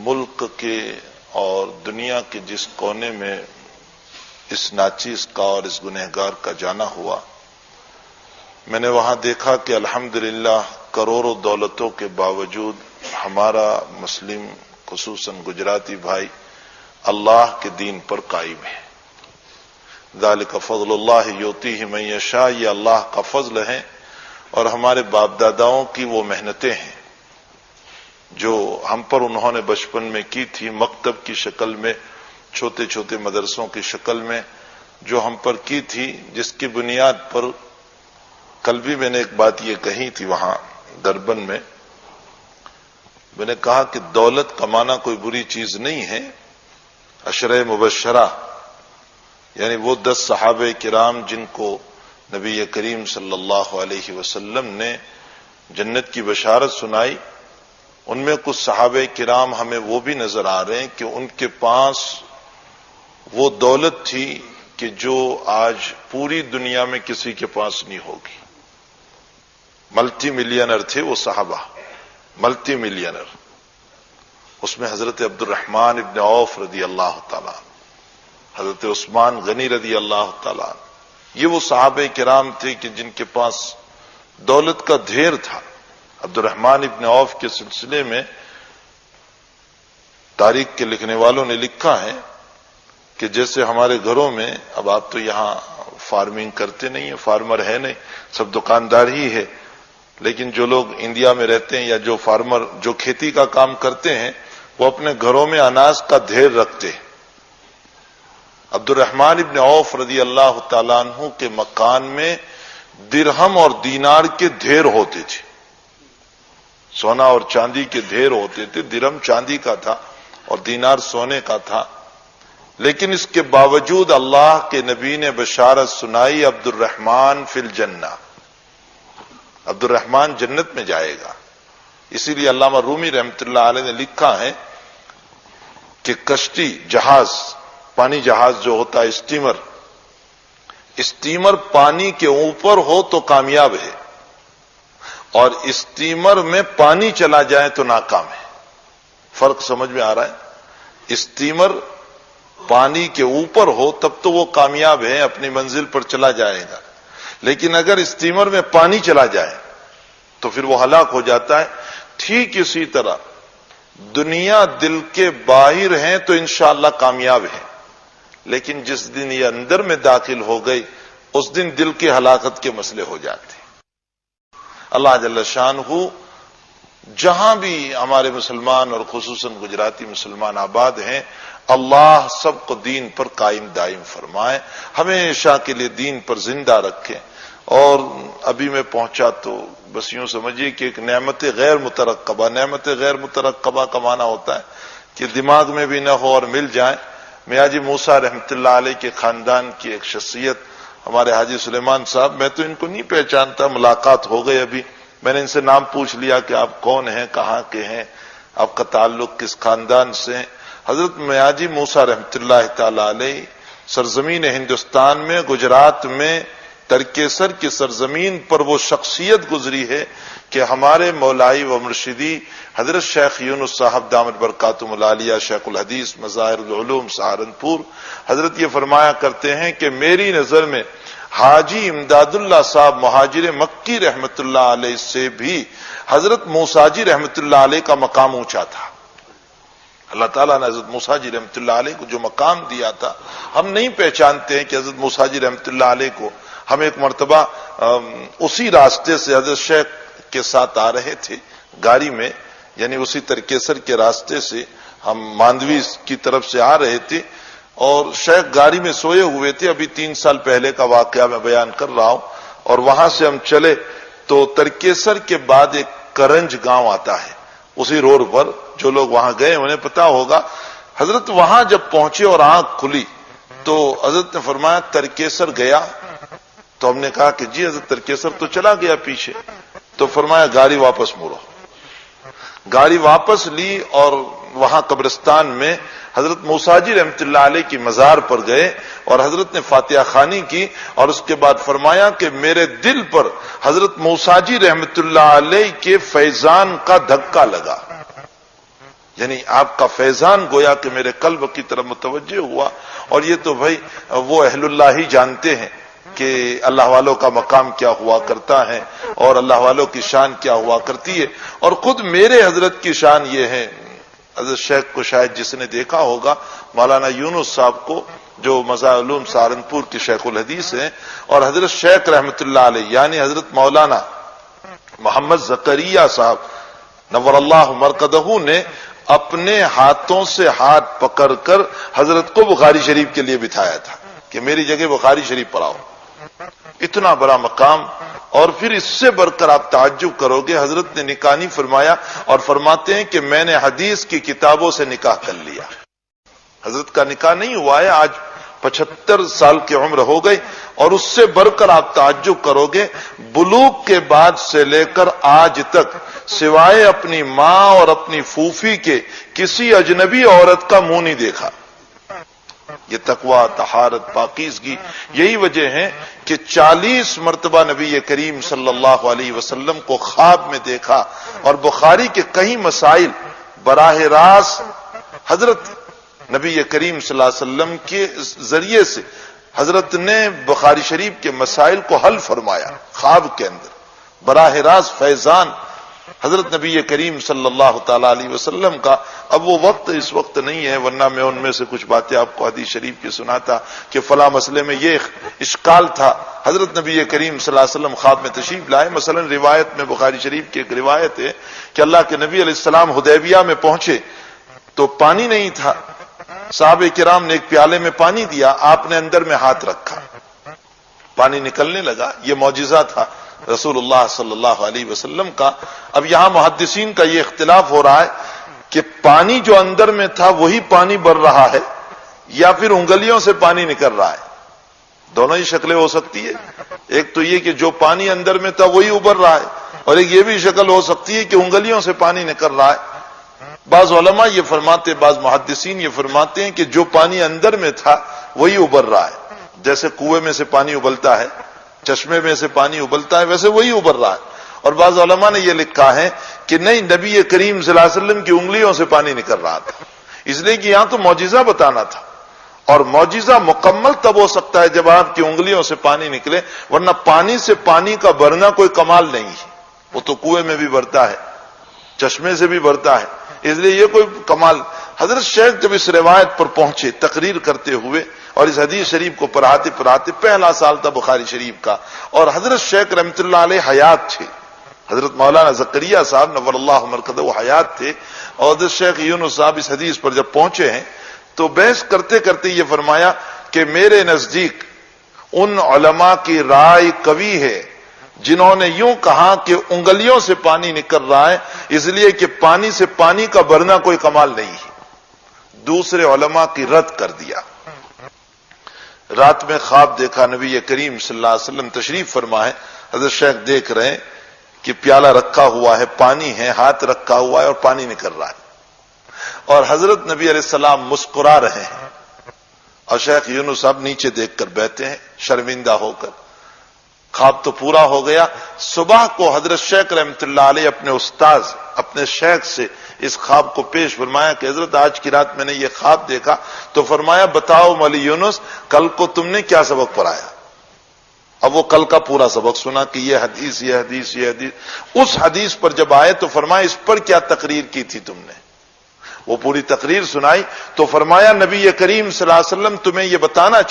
ملک کے اور دنیا کے جس کونے میں اس ناچیز کا اور اس گنہگار کا جانا ہوا، میں نے وہاں دیکھا کہ الحمدللہ کروڑوں دولتوں کے باوجود ہمارا مسلم خصوصاً گجراتی بھائی اللہ کے دین پر قائم ہے۔ ذالک فضل اللہ یؤتیہ من یشاء، یہ اللہ کا فضل ہے اور ہمارے باپ داداؤں کی وہ محنتیں ہیں جو ہم پر انہوں نے بچپن میں کی تھی، مکتب کی شکل میں، چھوٹے چھوٹے مدرسوں کی شکل میں جو ہم پر کی تھی، جس کی بنیاد پر کل بھی میں نے ایک بات یہ کہی تھی وہاں دربن میں نے کہا کہ دولت کمانا کوئی بری چیز نہیں ہے۔ عشرہ مبشرہ یعنی وہ 10 صحابہ کرام جن کو نبی کریم صلی اللہ علیہ وسلم نے جنت کی بشارت سنائی، ان میں کچھ صحابہ کرام ہمیں وہ بھی نظر آ رہے ہیں کہ ان کے پاس وہ دولت تھی کہ جو آج پوری دنیا میں کسی کے پاس نہیں ہوگی۔ ملٹی ملینر تھے وہ صحابہ، ملٹی ملینر۔ اس میں حضرت عبد الرحمن ابن عوف رضی اللہ تعالیٰ، حضرت عثمان غنی رضی اللہ تعالیٰ، یہ وہ صحابہ کرام تھے کہ جن کے پاس دولت کا ڈھیر تھا۔ عبد الرحمن ابن عوف کے سلسلے میں تاریخ کے لکھنے والوں نے لکھا ہے کہ جیسے ہمارے گھروں میں، اب آپ تو یہاں فارمنگ کرتے نہیں ہیں، فارمر ہے نہیں، سب دکاندار ہی ہے، لیکن جو لوگ انڈیا میں رہتے ہیں یا جو فارمر جو کھیتی کا کام کرتے ہیں وہ اپنے گھروں میں اناج کا ڈھیر رکھتے ہیں۔ عبد الرحمن ابن عوف رضی اللہ تعالیٰ عنہ کے مکان میں درہم اور دینار کے ڈھیر ہوتے تھے، سونا اور چاندی کے ڈھیر ہوتے تھے۔ درہم چاندی کا تھا اور دینار سونے کا تھا، لیکن اس کے باوجود اللہ کے نبی نے بشارت سنائی، عبد الرحمن فی الجنہ، عبد الرحمن جنت میں جائے گا۔ اسی لیے علامہ رومی رحمۃ اللہ علیہ نے لکھا ہے کہ کشتی، جہاز، پانی جہاز جو ہوتا ہے، اسٹیمر پانی کے اوپر ہو تو کامیاب ہے، اور اسٹیمر میں پانی چلا جائے تو ناکام ہے۔ فرق سمجھ میں آ رہا ہے؟ اسٹیمر پانی کے اوپر ہو تب تو وہ کامیاب ہے، اپنی منزل پر چلا جائے گا، لیکن اگر اسٹیمر میں پانی چلا جائے تو پھر وہ ہلاک ہو جاتا ہے۔ ٹھیک اسی طرح دنیا دل کے باہر ہیں تو انشاءاللہ کامیاب ہے، لیکن جس دن یہ اندر میں داخل ہو گئی اس دن دل کی ہلاکت کے مسئلے ہو جاتے ہیں۔ اللہ جل شانہ جہاں بھی ہمارے مسلمان اور خصوصاً گجراتی مسلمان آباد ہیں، اللہ سب کو دین پر قائم دائم فرمائے، ہمیشہ کے لیے دین پر زندہ رکھے۔ اور ابھی میں پہنچا تو بس یوں سمجھیے کہ ایک نعمت غیر مترقبہ، نعمت غیر مترقبہ کا معنی ہوتا ہے کہ دماغ میں بھی نہ ہو اور مل جائیں۔ میاں جی موسیٰ رحمۃ اللہ علیہ کے خاندان کی ایک شخصیت ہمارے حاجی سلیمان صاحب، میں تو ان کو نہیں پہچانتا، ملاقات ہو گئی ابھی، میں نے ان سے نام پوچھ لیا کہ آپ کون ہیں، کہاں کے ہیں، آپ کا تعلق کس خاندان سے ہیں۔ حضرت میاں جی موسیٰ رحمۃ اللہ تعالی علیہ سرزمین ہندوستان میں، گجرات میں، ترکیسر کی سرزمین پر وہ شخصیت گزری ہے کہ ہمارے مولائی و مرشدی حضرت شیخ یونس صاحب دامت برکاتہم العالیہ، شیخ الحدیث مظاہر العلوم سہارنپور، حضرت یہ فرمایا کرتے ہیں کہ میری نظر میں حاجی امداد اللہ صاحب مہاجر مکی رحمت اللہ علیہ سے بھی حضرت موسیٰ جی رحمت اللہ علیہ کا مقام اونچا تھا۔ اللہ تعالیٰ نے حضرت موسیٰ جی رحمت اللہ علیہ کو جو مقام دیا تھا، ہم نہیں پہچانتے ہیں کہ حضرت موسیٰ جی رحمت اللہ علیہ کو ہم ایک مرتبہ اسی راستے سے حضرت شیخ کے ساتھ آ رہے تھے گاڑی میں، یعنی اسی ترکیسر کے راستے سے ہم ماندوی کی طرف سے آ رہے تھے، اور شیخ گاڑی میں سوئے ہوئے تھے، ابھی 3 سال پہلے کا واقعہ میں بیان کر رہا ہوں، اور وہاں سے ہم چلے تو ترکیسر کے بعد ایک کرنج گاؤں آتا ہے اسی روڈ پر، جو لوگ وہاں گئے انہیں پتا ہوگا۔ حضرت وہاں جب پہنچے اور آنکھ کھلی تو حضرت نے فرمایا ترکیسر گیا؟ تو ہم نے کہا کہ جی حضرت ترکیسر تو چلا گیا پیچھے۔ تو فرمایا گاڑی واپس موڑو۔ گاڑی واپس لی اور وہاں قبرستان میں حضرت موسیٰ جی رحمت اللہ علیہ کی مزار پر گئے اور حضرت نے فاتحہ خوانی کی، اور اس کے بعد فرمایا کہ میرے دل پر حضرت موسیٰ جی رحمت اللہ علیہ کے فیضان کا دھکا لگا۔ یعنی آپ کا فیضان گویا کہ میرے قلب کی طرف متوجہ ہوا. اور یہ تو بھائی وہ اہل اللہ ہی جانتے ہیں کہ اللہ والوں کا مقام کیا ہوا کرتا ہے اور اللہ والوں کی شان کیا ہوا کرتی ہے. اور خود میرے حضرت کی شان یہ ہے، حضرت شیخ کو شاید جس نے دیکھا ہوگا، مولانا یونس صاحب کو جو مزار علوم سہارنپور کے شیخ الحدیث ہیں، اور حضرت شیخ رحمت اللہ علیہ یعنی حضرت مولانا محمد زکریا صاحب نور اللہ مرقدہ نے اپنے ہاتھوں سے ہاتھ پکڑ کر حضرت کو بخاری شریف کے لیے بٹھایا تھا کہ میری جگہ بخاری شریف پڑھاؤ. اتنا بڑا مقام. اور پھر اس سے بڑھ کر آپ تعجب کرو گے، حضرت نے نکاح نہیں فرمایا اور فرماتے ہیں کہ میں نے حدیث کی کتابوں سے نکاح کر لیا. حضرت کا نکاح نہیں ہوا ہے، آج 75 سال کی عمر ہو گئی. اور اس سے بڑھ کر آپ تعجب کرو گے، بلوغ کے بعد سے لے کر آج تک سوائے اپنی ماں اور اپنی پھوپھی کے کسی اجنبی عورت کا منہ نہیں دیکھا. یہ تقوی، طہارت، پاکیزگی یہی وجہ ہے کہ 40 مرتبہ نبی کریم صلی اللہ علیہ وسلم کو خواب میں دیکھا. اور بخاری کے کئی مسائل براہ راست حضرت نبی کریم صلی اللہ علیہ وسلم کے ذریعے سے حضرت نے بخاری شریف کے مسائل کو حل فرمایا خواب کے اندر. براہ راست فیضان حضرت نبی کریم صلی اللہ تعالی علیہ وسلم کا. اب وہ وقت اس وقت نہیں ہے، ورنہ میں ان میں سے کچھ باتیں آپ کو حدیث شریف کی سناتا کہ فلاں مسئلے میں یہ اشکال تھا. حضرت نبی کریم صلی اللہ علیہ وسلم خواب میں تشریف لائے. مثلا روایت میں بخاری شریف کی ایک روایت ہے کہ اللہ کے نبی علیہ السلام حدیبیہ میں پہنچے تو پانی نہیں تھا. صحابہ کرام نے ایک پیالے میں پانی دیا، آپ نے اندر میں ہاتھ رکھا، پانی نکلنے لگا. یہ معجزہ تھا رسول اللہ صلی اللہ علیہ وسلم کا. اب یہاں محدثین کا یہ اختلاف ہو رہا ہے کہ پانی جو اندر میں تھا وہی پانی بڑھ رہا ہے یا پھر انگلیوں سے پانی نکل رہا ہے. دونوں ہی شکلیں ہو سکتی ہے. ایک تو یہ کہ جو پانی اندر میں تھا وہی ابھر رہا ہے، اور ایک یہ بھی شکل ہو سکتی ہے کہ انگلیوں سے پانی نکل رہا ہے. بعض علماء یہ فرماتے، بعض محدثین یہ فرماتے ہیں کہ جو پانی اندر میں تھا وہی ابھر رہا ہے. جیسے کنویں میں سے پانی ابلتا ہے، چشمے میں سے پانی ابلتا ہے، ویسے وہی ابھر رہا ہے. اور بعض علماء نے یہ لکھا ہے کہ نہیں، نبی کریم صلی اللہ علیہ وسلم کی انگلیوں سے پانی نکل رہا تھا. اس لیے کہ یہاں تو معجزہ بتانا تھا، اور معجزہ مکمل تب ہو سکتا ہے جب آپ کی انگلیوں سے پانی نکلے، ورنہ پانی سے پانی کا بڑھنا کوئی کمال نہیں ہے. وہ تو کنویں میں بھی بڑھتا ہے، چشمے سے بھی بڑھتا ہے، اس لیے یہ کوئی کمال. حضرت شیخ جب اس روایت پر پہنچے تقریر کرتے ہوئے اور اس حدیث شریف کو پڑھاتے پڑھاتے، پہلا سال تھا بخاری شریف کا، اور حضرت شیخ رحمت اللہ علیہ حیات تھے. حضرت مولانا زکریا صاحب نور اللہ مرقدہ وہ حیات تھے. اور حضرت شیخ یونس صاحب اس حدیث پر جب پہنچے ہیں تو بحث کرتے کرتے یہ فرمایا کہ میرے نزدیک ان علماء کی رائے قوی ہے جنہوں نے یوں کہا کہ انگلیوں سے پانی نکل رہا ہے اس لیے کہ پانی سے پانی کا بڑھنا کوئی کمال نہیں ہے. دوسرے علماء کی رد کر دیا. رات میں خواب دیکھا، نبی کریم صلی اللہ علیہ وسلم تشریف فرما ہے. حضرت شیخ دیکھ رہے ہیں کہ پیالہ رکھا ہوا ہے، پانی ہے، ہاتھ رکھا ہوا ہے اور پانی نکل رہا ہے. اور حضرت نبی علیہ السلام مسکرا رہے ہیں اور شیخ یونس صاحب نیچے دیکھ کر بیٹھے ہیں شرمندہ ہو کر. خواب تو پورا ہو گیا. صبح کو حضرت شیخ رحمت اللہ علیہ اپنے استاذ اپنے شیخ سے اس خواب کو پیش فرمایا کہ حضرت آج کی رات میں نے یہ خواب دیکھا. تو فرمایا بتاؤ مولی یونس کل کو تم نے کیا سبق پڑھایا. اب وہ کل کا پورا سبق سنا کہ یہ حدیث یہ حدیث یہ حدیث. اس حدیث پر جب آئے تو فرمایا اس پر کیا تقریر کی تھی تم نے. وہ پوری تقریر سنائی تو فرمایا نبی کریم صلی اللہ علیہ وسلم تمہیں یہ بتانا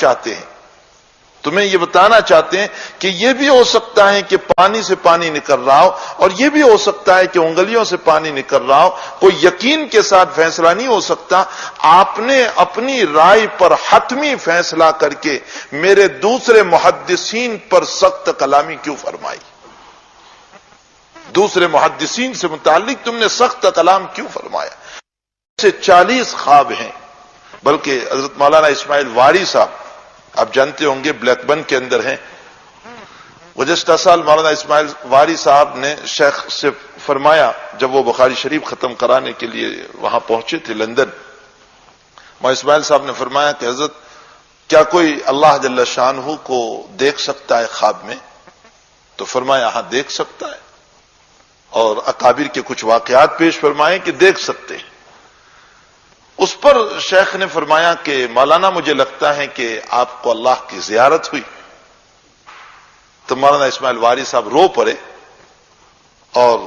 چاہتے ہیں کہ یہ بھی ہو سکتا ہے کہ پانی سے پانی نکل رہا ہو اور یہ بھی ہو سکتا ہے کہ انگلیوں سے پانی نکل رہا ہو. کوئی یقین کے ساتھ فیصلہ نہیں ہو سکتا. آپ نے اپنی رائے پر حتمی فیصلہ کر کے میرے دوسرے محدثین پر سخت کلامی کیوں فرمائی. دوسرے محدثین سے متعلق تم نے سخت کلام کیوں فرمایا. سے 40 خواب ہیں. بلکہ حضرت مولانا اسماعیل واری صاحب آپ جانتے ہوں گے بلیک بن کے اندر ہیں. گزشتہ سال مولانا اسماعیل واری صاحب نے شیخ سے فرمایا جب وہ بخاری شریف ختم کرانے کے لیے وہاں پہنچے تھے لندن. مولانا اسماعیل صاحب نے فرمایا کہ حضرت کیا کوئی اللہ جل شانہ کو دیکھ سکتا ہے خواب میں. تو فرمایا ہاں دیکھ سکتا ہے. اور اکابر کے کچھ واقعات پیش فرمائے کہ دیکھ سکتے ہیں. اس پر شیخ نے فرمایا کہ مولانا مجھے لگتا ہے کہ آپ کو اللہ کی زیارت ہوئی. تو مولانا اسماعیل واری صاحب رو پڑے اور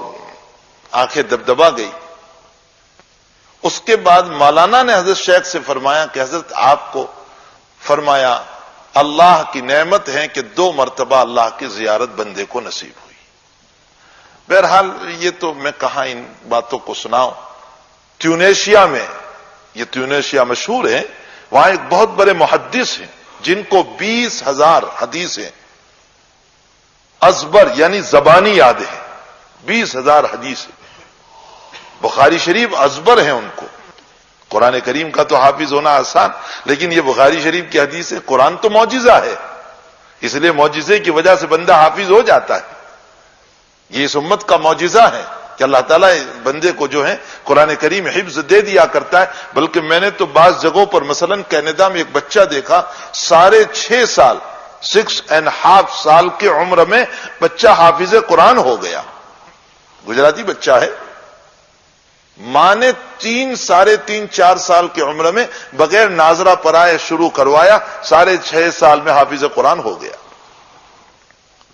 آنکھیں دبدبا گئی. اس کے بعد مولانا نے حضرت شیخ سے فرمایا کہ حضرت آپ کو فرمایا اللہ کی نعمت ہے کہ 2 مرتبہ اللہ کی زیارت بندے کو نصیب ہوئی. بہرحال یہ تو میں کہاں ان باتوں کو سناؤں. ٹیونیشیا میں، یہ ٹیونیشیا مشہور ہے، وہاں ایک بہت بڑے محدث ہیں جن کو 20,000 حدیثیں ازبر یعنی زبانی یاد ہیں. 20,000 حدیثیں. بخاری شریف ازبر ہیں ان کو. قرآن کریم کا تو حافظ ہونا آسان، لیکن یہ بخاری شریف کی حدیث ہے. قرآن تو معجزہ ہے، اس لیے معجزے کی وجہ سے بندہ حافظ ہو جاتا ہے. یہ اس امت کا معجزہ ہے کہ اللہ تعالیٰ بندے کو جو ہے قرآن کریم حفظ دے دیا کرتا ہے. بلکہ میں نے تو بعض جگہوں پر مثلا کینیڈا میں ایک بچہ دیکھا 6.5 سال 6.5 سال کی عمر میں بچہ حافظ قرآن ہو گیا. گجراتی بچہ ہے. ماں نے 3 ساڑھے 3 4 سال کی عمر میں بغیر ناظرہ پڑھائے شروع کروایا، 6.5 سال میں حافظ قرآن ہو گیا.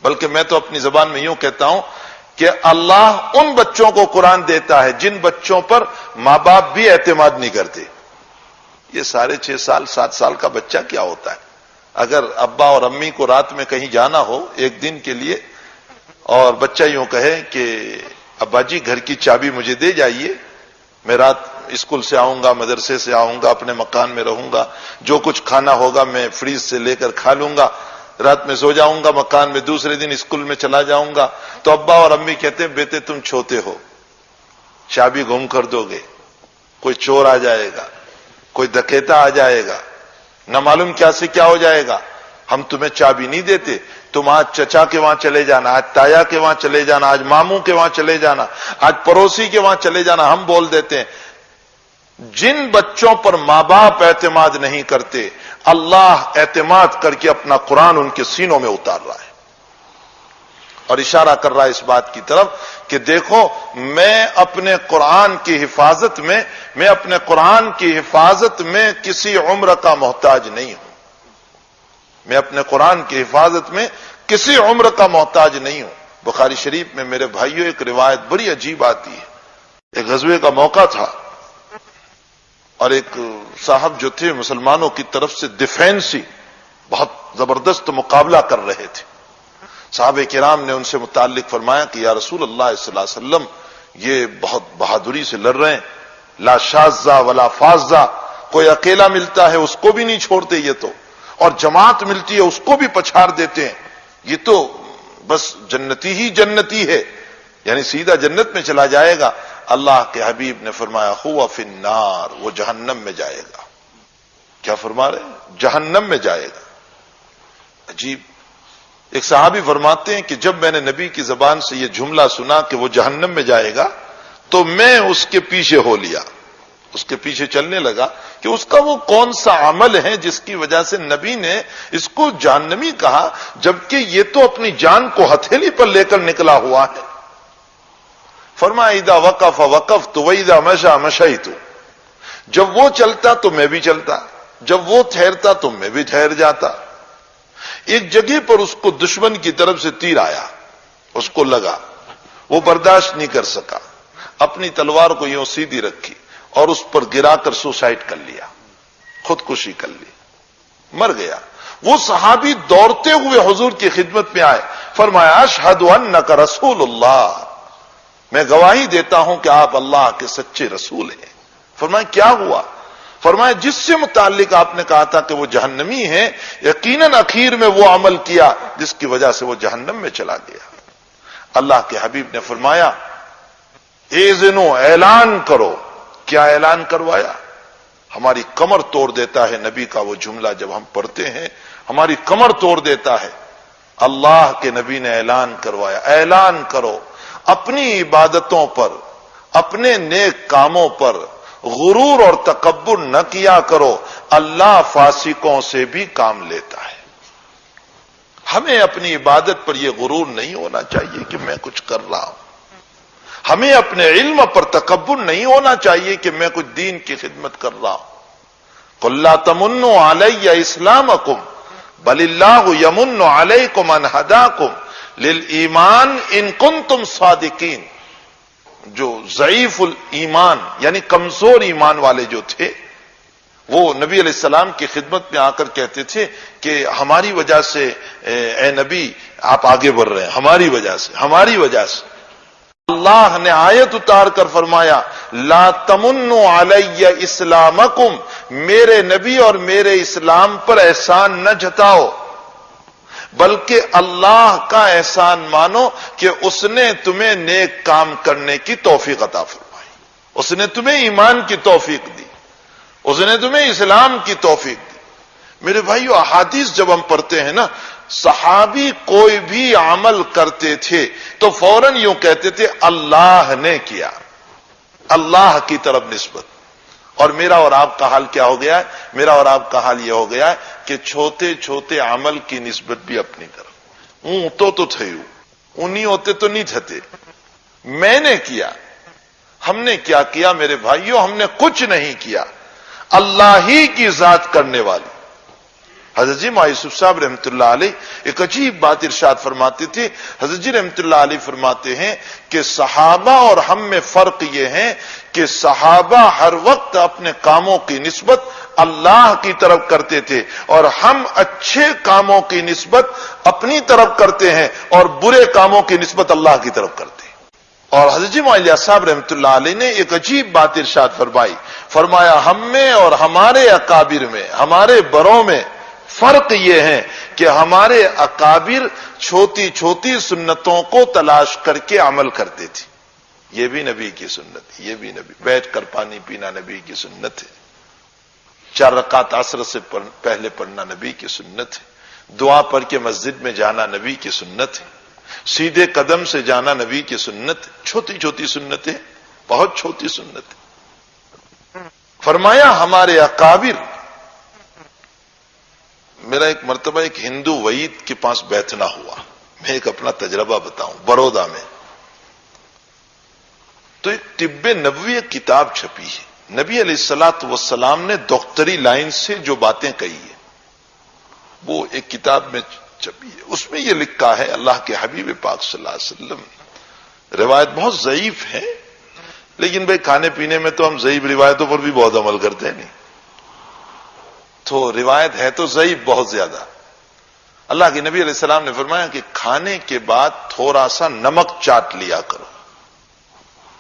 بلکہ میں تو اپنی زبان میں یوں کہتا ہوں کہ اللہ ان بچوں کو قرآن دیتا ہے جن بچوں پر ماں باپ بھی اعتماد نہیں کرتے. یہ 6.5 سال 7 سال کا بچہ کیا ہوتا ہے؟ اگر ابا اور امی کو رات میں کہیں جانا ہو ایک دن کے لیے اور بچہ یوں کہے کہ ابا جی گھر کی چابی مجھے دے جائیے، میں رات اسکول سے آؤں گا، مدرسے سے آؤں گا، اپنے مکان میں رہوں گا، جو کچھ کھانا ہوگا میں فریج سے لے کر کھا لوں گا، رات میں سو جاؤں گا مکان میں، دوسرے دن اسکول میں چلا جاؤں گا. تو ابا اور امی کہتے ہیں بیٹے تم چھوٹے ہو، چابی گم کر دو گے، کوئی چور آ جائے گا، کوئی ڈکیتا آ جائے گا، نہ معلوم کیا سے کیا ہو جائے گا، ہم تمہیں چابی نہیں دیتے. تم آج چچا کے وہاں چلے جانا، آج تایا کے وہاں چلے جانا، آج ماموں کے وہاں چلے جانا، آج پڑوسی کے وہاں چلے جانا. ہم بول دیتے ہیں. جن بچوں پر ماں باپ اعتماد نہیں کرتے، اللہ اعتماد کر کے اپنا قرآن ان کے سینوں میں اتار رہا ہے اور اشارہ کر رہا ہے اس بات کی طرف کہ دیکھو میں اپنے قرآن کی حفاظت میں کسی عمر کا محتاج نہیں ہوں. میں اپنے قرآن کی حفاظت میں کسی عمر کا محتاج نہیں ہوں. بخاری شریف میں میرے بھائیوں ایک روایت بڑی عجیب آتی ہے. ایک غزوے کا موقع تھا اور ایک صاحب جو تھے مسلمانوں کی طرف سے ڈیفینسی بہت زبردست مقابلہ کر رہے تھے. صحابہ کرام نے ان سے متعلق فرمایا کہ یا رسول اللہ صلی اللہ علیہ وسلم یہ بہت بہادری سے لڑ رہے ہیں، لا شاذہ ولا فاذہ، کوئی اکیلا ملتا ہے اس کو بھی نہیں چھوڑتے یہ تو، اور جماعت ملتی ہے اس کو بھی پچھاڑ دیتے ہیں، یہ تو بس جنتی ہی جنتی ہے، یعنی سیدھا جنت میں چلا جائے گا. اللہ کے حبیب نے فرمایا ہوا فی النار، وہ جہنم میں جائے گا. کیا فرما رہے ہیں؟ جہنم میں جائے گا. عجیب. ایک صحابی فرماتے ہیں کہ جب میں نے نبی کی زبان سے یہ جملہ سنا کہ وہ جہنم میں جائے گا تو میں اس کے پیچھے ہو لیا، اس کے پیچھے چلنے لگا کہ اس کا وہ کون سا عمل ہے جس کی وجہ سے نبی نے اس کو جہنمی کہا، جبکہ یہ تو اپنی جان کو ہتھیلی پر لے کر نکلا ہوا ہے. فرمایا اذا وقف وقفت واذا مشى مشيت، جب وہ چلتا تو میں بھی چلتا، جب وہ ٹھہرتا تو میں بھی ٹھہر جاتا. ایک جگہ پر اس کو دشمن کی طرف سے تیر آیا، اس کو لگا، وہ برداشت نہیں کر سکا، اپنی تلوار کو یوں سیدھی رکھی اور اس پر گرا کر سوسائڈ کر لیا، خودکشی کر لی، مر گیا. وہ صحابی دوڑتے ہوئے حضور کی خدمت میں آئے، فرمایا اشہد انک رسول اللہ، میں گواہی دیتا ہوں کہ آپ اللہ کے سچے رسول ہیں. فرمایا کیا ہوا؟ فرمایا جس سے متعلق آپ نے کہا تھا کہ وہ جہنمی ہے، یقیناً اخیر میں وہ عمل کیا جس کی وجہ سے وہ جہنم میں چلا گیا. اللہ کے حبیب نے فرمایا ایذنو، اعلان کرو. کیا اعلان کروایا؟ ہماری کمر توڑ دیتا ہے نبی کا وہ جملہ جب ہم پڑھتے ہیں، ہماری کمر توڑ دیتا ہے. اللہ کے نبی نے اعلان کروایا، اعلان کرو اپنی عبادتوں پر، اپنے نیک کاموں پر غرور اور تکبر نہ کیا کرو، اللہ فاسقوں سے بھی کام لیتا ہے. ہمیں اپنی عبادت پر یہ غرور نہیں ہونا چاہیے کہ میں کچھ کر رہا ہوں. ہمیں اپنے علم پر تکبر نہیں ہونا چاہیے کہ میں کچھ دین کی خدمت کر رہا ہوں. قل لا تمنوا علی اسلامکم بل اللہ یمن علیکم ان ہداکم للایمان ان کنتم صادقین. جو ضعیف الایمان یعنی کمزور ایمان والے جو تھے وہ نبی علیہ السلام کی خدمت میں آ کر کہتے تھے کہ ہماری وجہ سے اے نبی آپ آگے بڑھ رہے ہیں، ہماری وجہ سے. اللہ نے آیت اتار کر فرمایا لا تمنوا علی اسلامکم، میرے نبی اور میرے اسلام پر احسان نہ جتاؤ، بلکہ اللہ کا احسان مانو کہ اس نے تمہیں نیک کام کرنے کی توفیق عطا فرمائی، اس نے تمہیں ایمان کی توفیق دی، اس نے تمہیں اسلام کی توفیق دی. میرے بھائیو، احادیث جب ہم پڑھتے ہیں نا، صحابی کوئی بھی عمل کرتے تھے تو فوراً یوں کہتے تھے اللہ نے کیا، اللہ کی طرف نسبت. اور میرا اور آپ کا حال کیا ہو گیا ہے؟ میرا اور آپ کا حال یہ ہو گیا ہے کہ چھوٹے چھوٹے عمل کی نسبت بھی اپنی طرف. تو تھے انہی ہوتے تو نہیں تھتے، میں نے کیا. ہم نے کیا کیا میرے بھائیوں؟ ہم نے کچھ نہیں کیا. اللہ ہی کی ذات کرنے والی حضرت جی یوسف صاحب رحمۃ اللہ علیہ ایک عجیب بات ارشاد فرماتے تھے. حضرت جی رحمۃ اللہ علیہ فرماتے ہیں کہ صحابہ اور ہم میں فرق یہ ہے کہ صحابہ ہر وقت اپنے کاموں کی نسبت اللہ کی طرف کرتے تھے اور ہم اچھے کاموں کی نسبت اپنی طرف کرتے ہیں اور برے کاموں کی نسبت اللہ کی طرف کرتے ہیں. اور حضرت جی معلیہ صاحب رحمۃ اللہ علیہ نے ایک عجیب بات ارشاد فرمایا ہم میں اور ہمارے اکابر میں، ہمارے بڑوں میں فرق یہ ہے کہ ہمارے اکابر چھوٹی چھوٹی سنتوں کو تلاش کر کے عمل کرتے تھے. یہ بھی نبی کی سنت، یہ بھی نبی. بیٹھ کر پانی پینا نبی کی سنت ہے، 4 رکعت عصر سے پہلے پڑھنا نبی کی سنت ہے، دعا پڑھ کے مسجد میں جانا نبی کی سنت ہے، سیدھے قدم سے جانا نبی کی سنت ہے. چھوٹی چھوٹی سنتیں، بہت چھوٹی سنت. فرمایا ہمارے اکابر. میرا ایک مرتبہ ایک ہندو وعید کے پاس بیٹھنا ہوا. میں ایک اپنا تجربہ بتاؤں. بڑودہ میں تو ایک طب نبوی ایک کتاب چھپی ہے. نبی علیہ الصلوۃ والسلام نے ڈاکٹری لائن سے جو باتیں کہی ہیں وہ ایک کتاب میں چھپی ہے. اس میں یہ لکھا ہے، اللہ کے حبیب پاک صلی اللہ علیہ وسلم، روایت بہت ضعیف ہے لیکن بھئی کھانے پینے میں تو ہم ضعیف روایتوں پر بھی بہت عمل کرتے ہیں نہیں، تو روایت ہے تو ضعیف بہت زیادہ. اللہ کے نبی علیہ السلام نے فرمایا کہ کھانے کے بعد تھوڑا سا نمک چاٹ لیا کرو.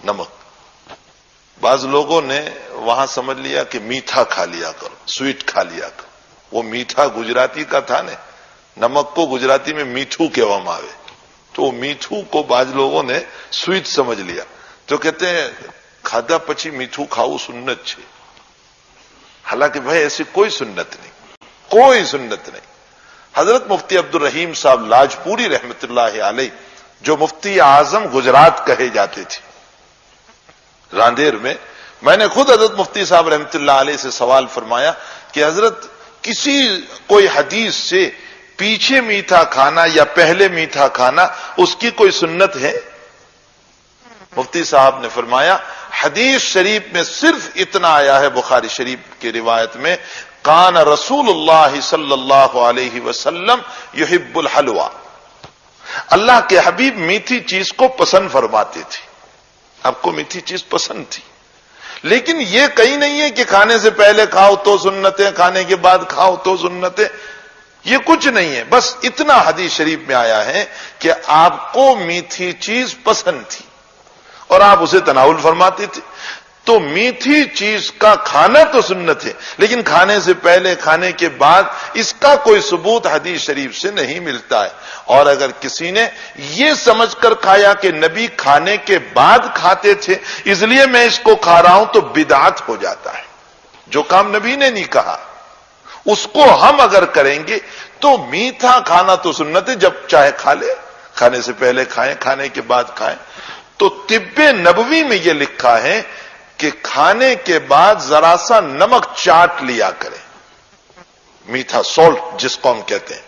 نمک، بعض لوگوں نے وہاں سمجھ لیا کہ میٹھا کھا لیا کرو، سویٹ کھا لیا کرو. وہ میٹھا گجراتی کا تھا نا، نمک کو گجراتی میں میٹھو کہوام آوے، تو میٹھو کو بعض لوگوں نے سویٹ سمجھ لیا تو کہتے ہیں کھادا پچھی میٹھو کھاؤ سنت چھے. حالانکہ بھائی ایسی کوئی سنت نہیں، کوئی سنت نہیں. حضرت مفتی عبد الرحیم صاحب لاجپوری رحمت اللہ علیہ، جو مفتی اعظم گجرات کہے جاتے تھے، راندیر میں نے خود حضرت مفتی صاحب رحمت اللہ علیہ سے سوال فرمایا کہ حضرت کوئی حدیث سے پیچھے میٹھا کھانا یا پہلے میٹھا کھانا اس کی کوئی سنت ہے؟ مفتی صاحب نے فرمایا حدیث شریف میں صرف اتنا آیا ہے، بخاری شریف کی روایت میں، کان رسول اللہ صلی اللہ علیہ وسلم یحب الحلوہ، اللہ کے حبیب میٹھی چیز کو پسند فرماتے تھے. آپ کو میٹھی چیز پسند تھی، لیکن یہ کہیں نہیں ہے کہ کھانے سے پہلے کھاؤ تو سنتیں، کھانے کے بعد کھاؤ تو سنتیں، یہ کچھ نہیں ہے. بس اتنا حدیث شریف میں آیا ہے کہ آپ کو میٹھی چیز پسند تھی اور آپ اسے تناول فرماتے تھے. تو میٹھی چیز کا کھانا تو سنت ہے، لیکن کھانے سے پہلے، کھانے کے بعد اس کا کوئی ثبوت حدیث شریف سے نہیں ملتا ہے. اور اگر کسی نے یہ سمجھ کر کھایا کہ نبی کھانے کے بعد کھاتے تھے اس لیے میں اس کو کھا رہا ہوں، تو بدعت ہو جاتا ہے. جو کام نبی نے نہیں کہا اس کو ہم اگر کریں گے تو میٹھا کھانا تو سنت ہے، جب چاہے کھا لے، کھانے سے پہلے کھائیں، کھانے کے بعد کھائیں. تو طب نبوی میں یہ لکھا ہے کہ کھانے کے بعد ذرا سا نمک چاٹ لیا کریں، میٹھا، سالٹ جس کو ہم کہتے ہیں.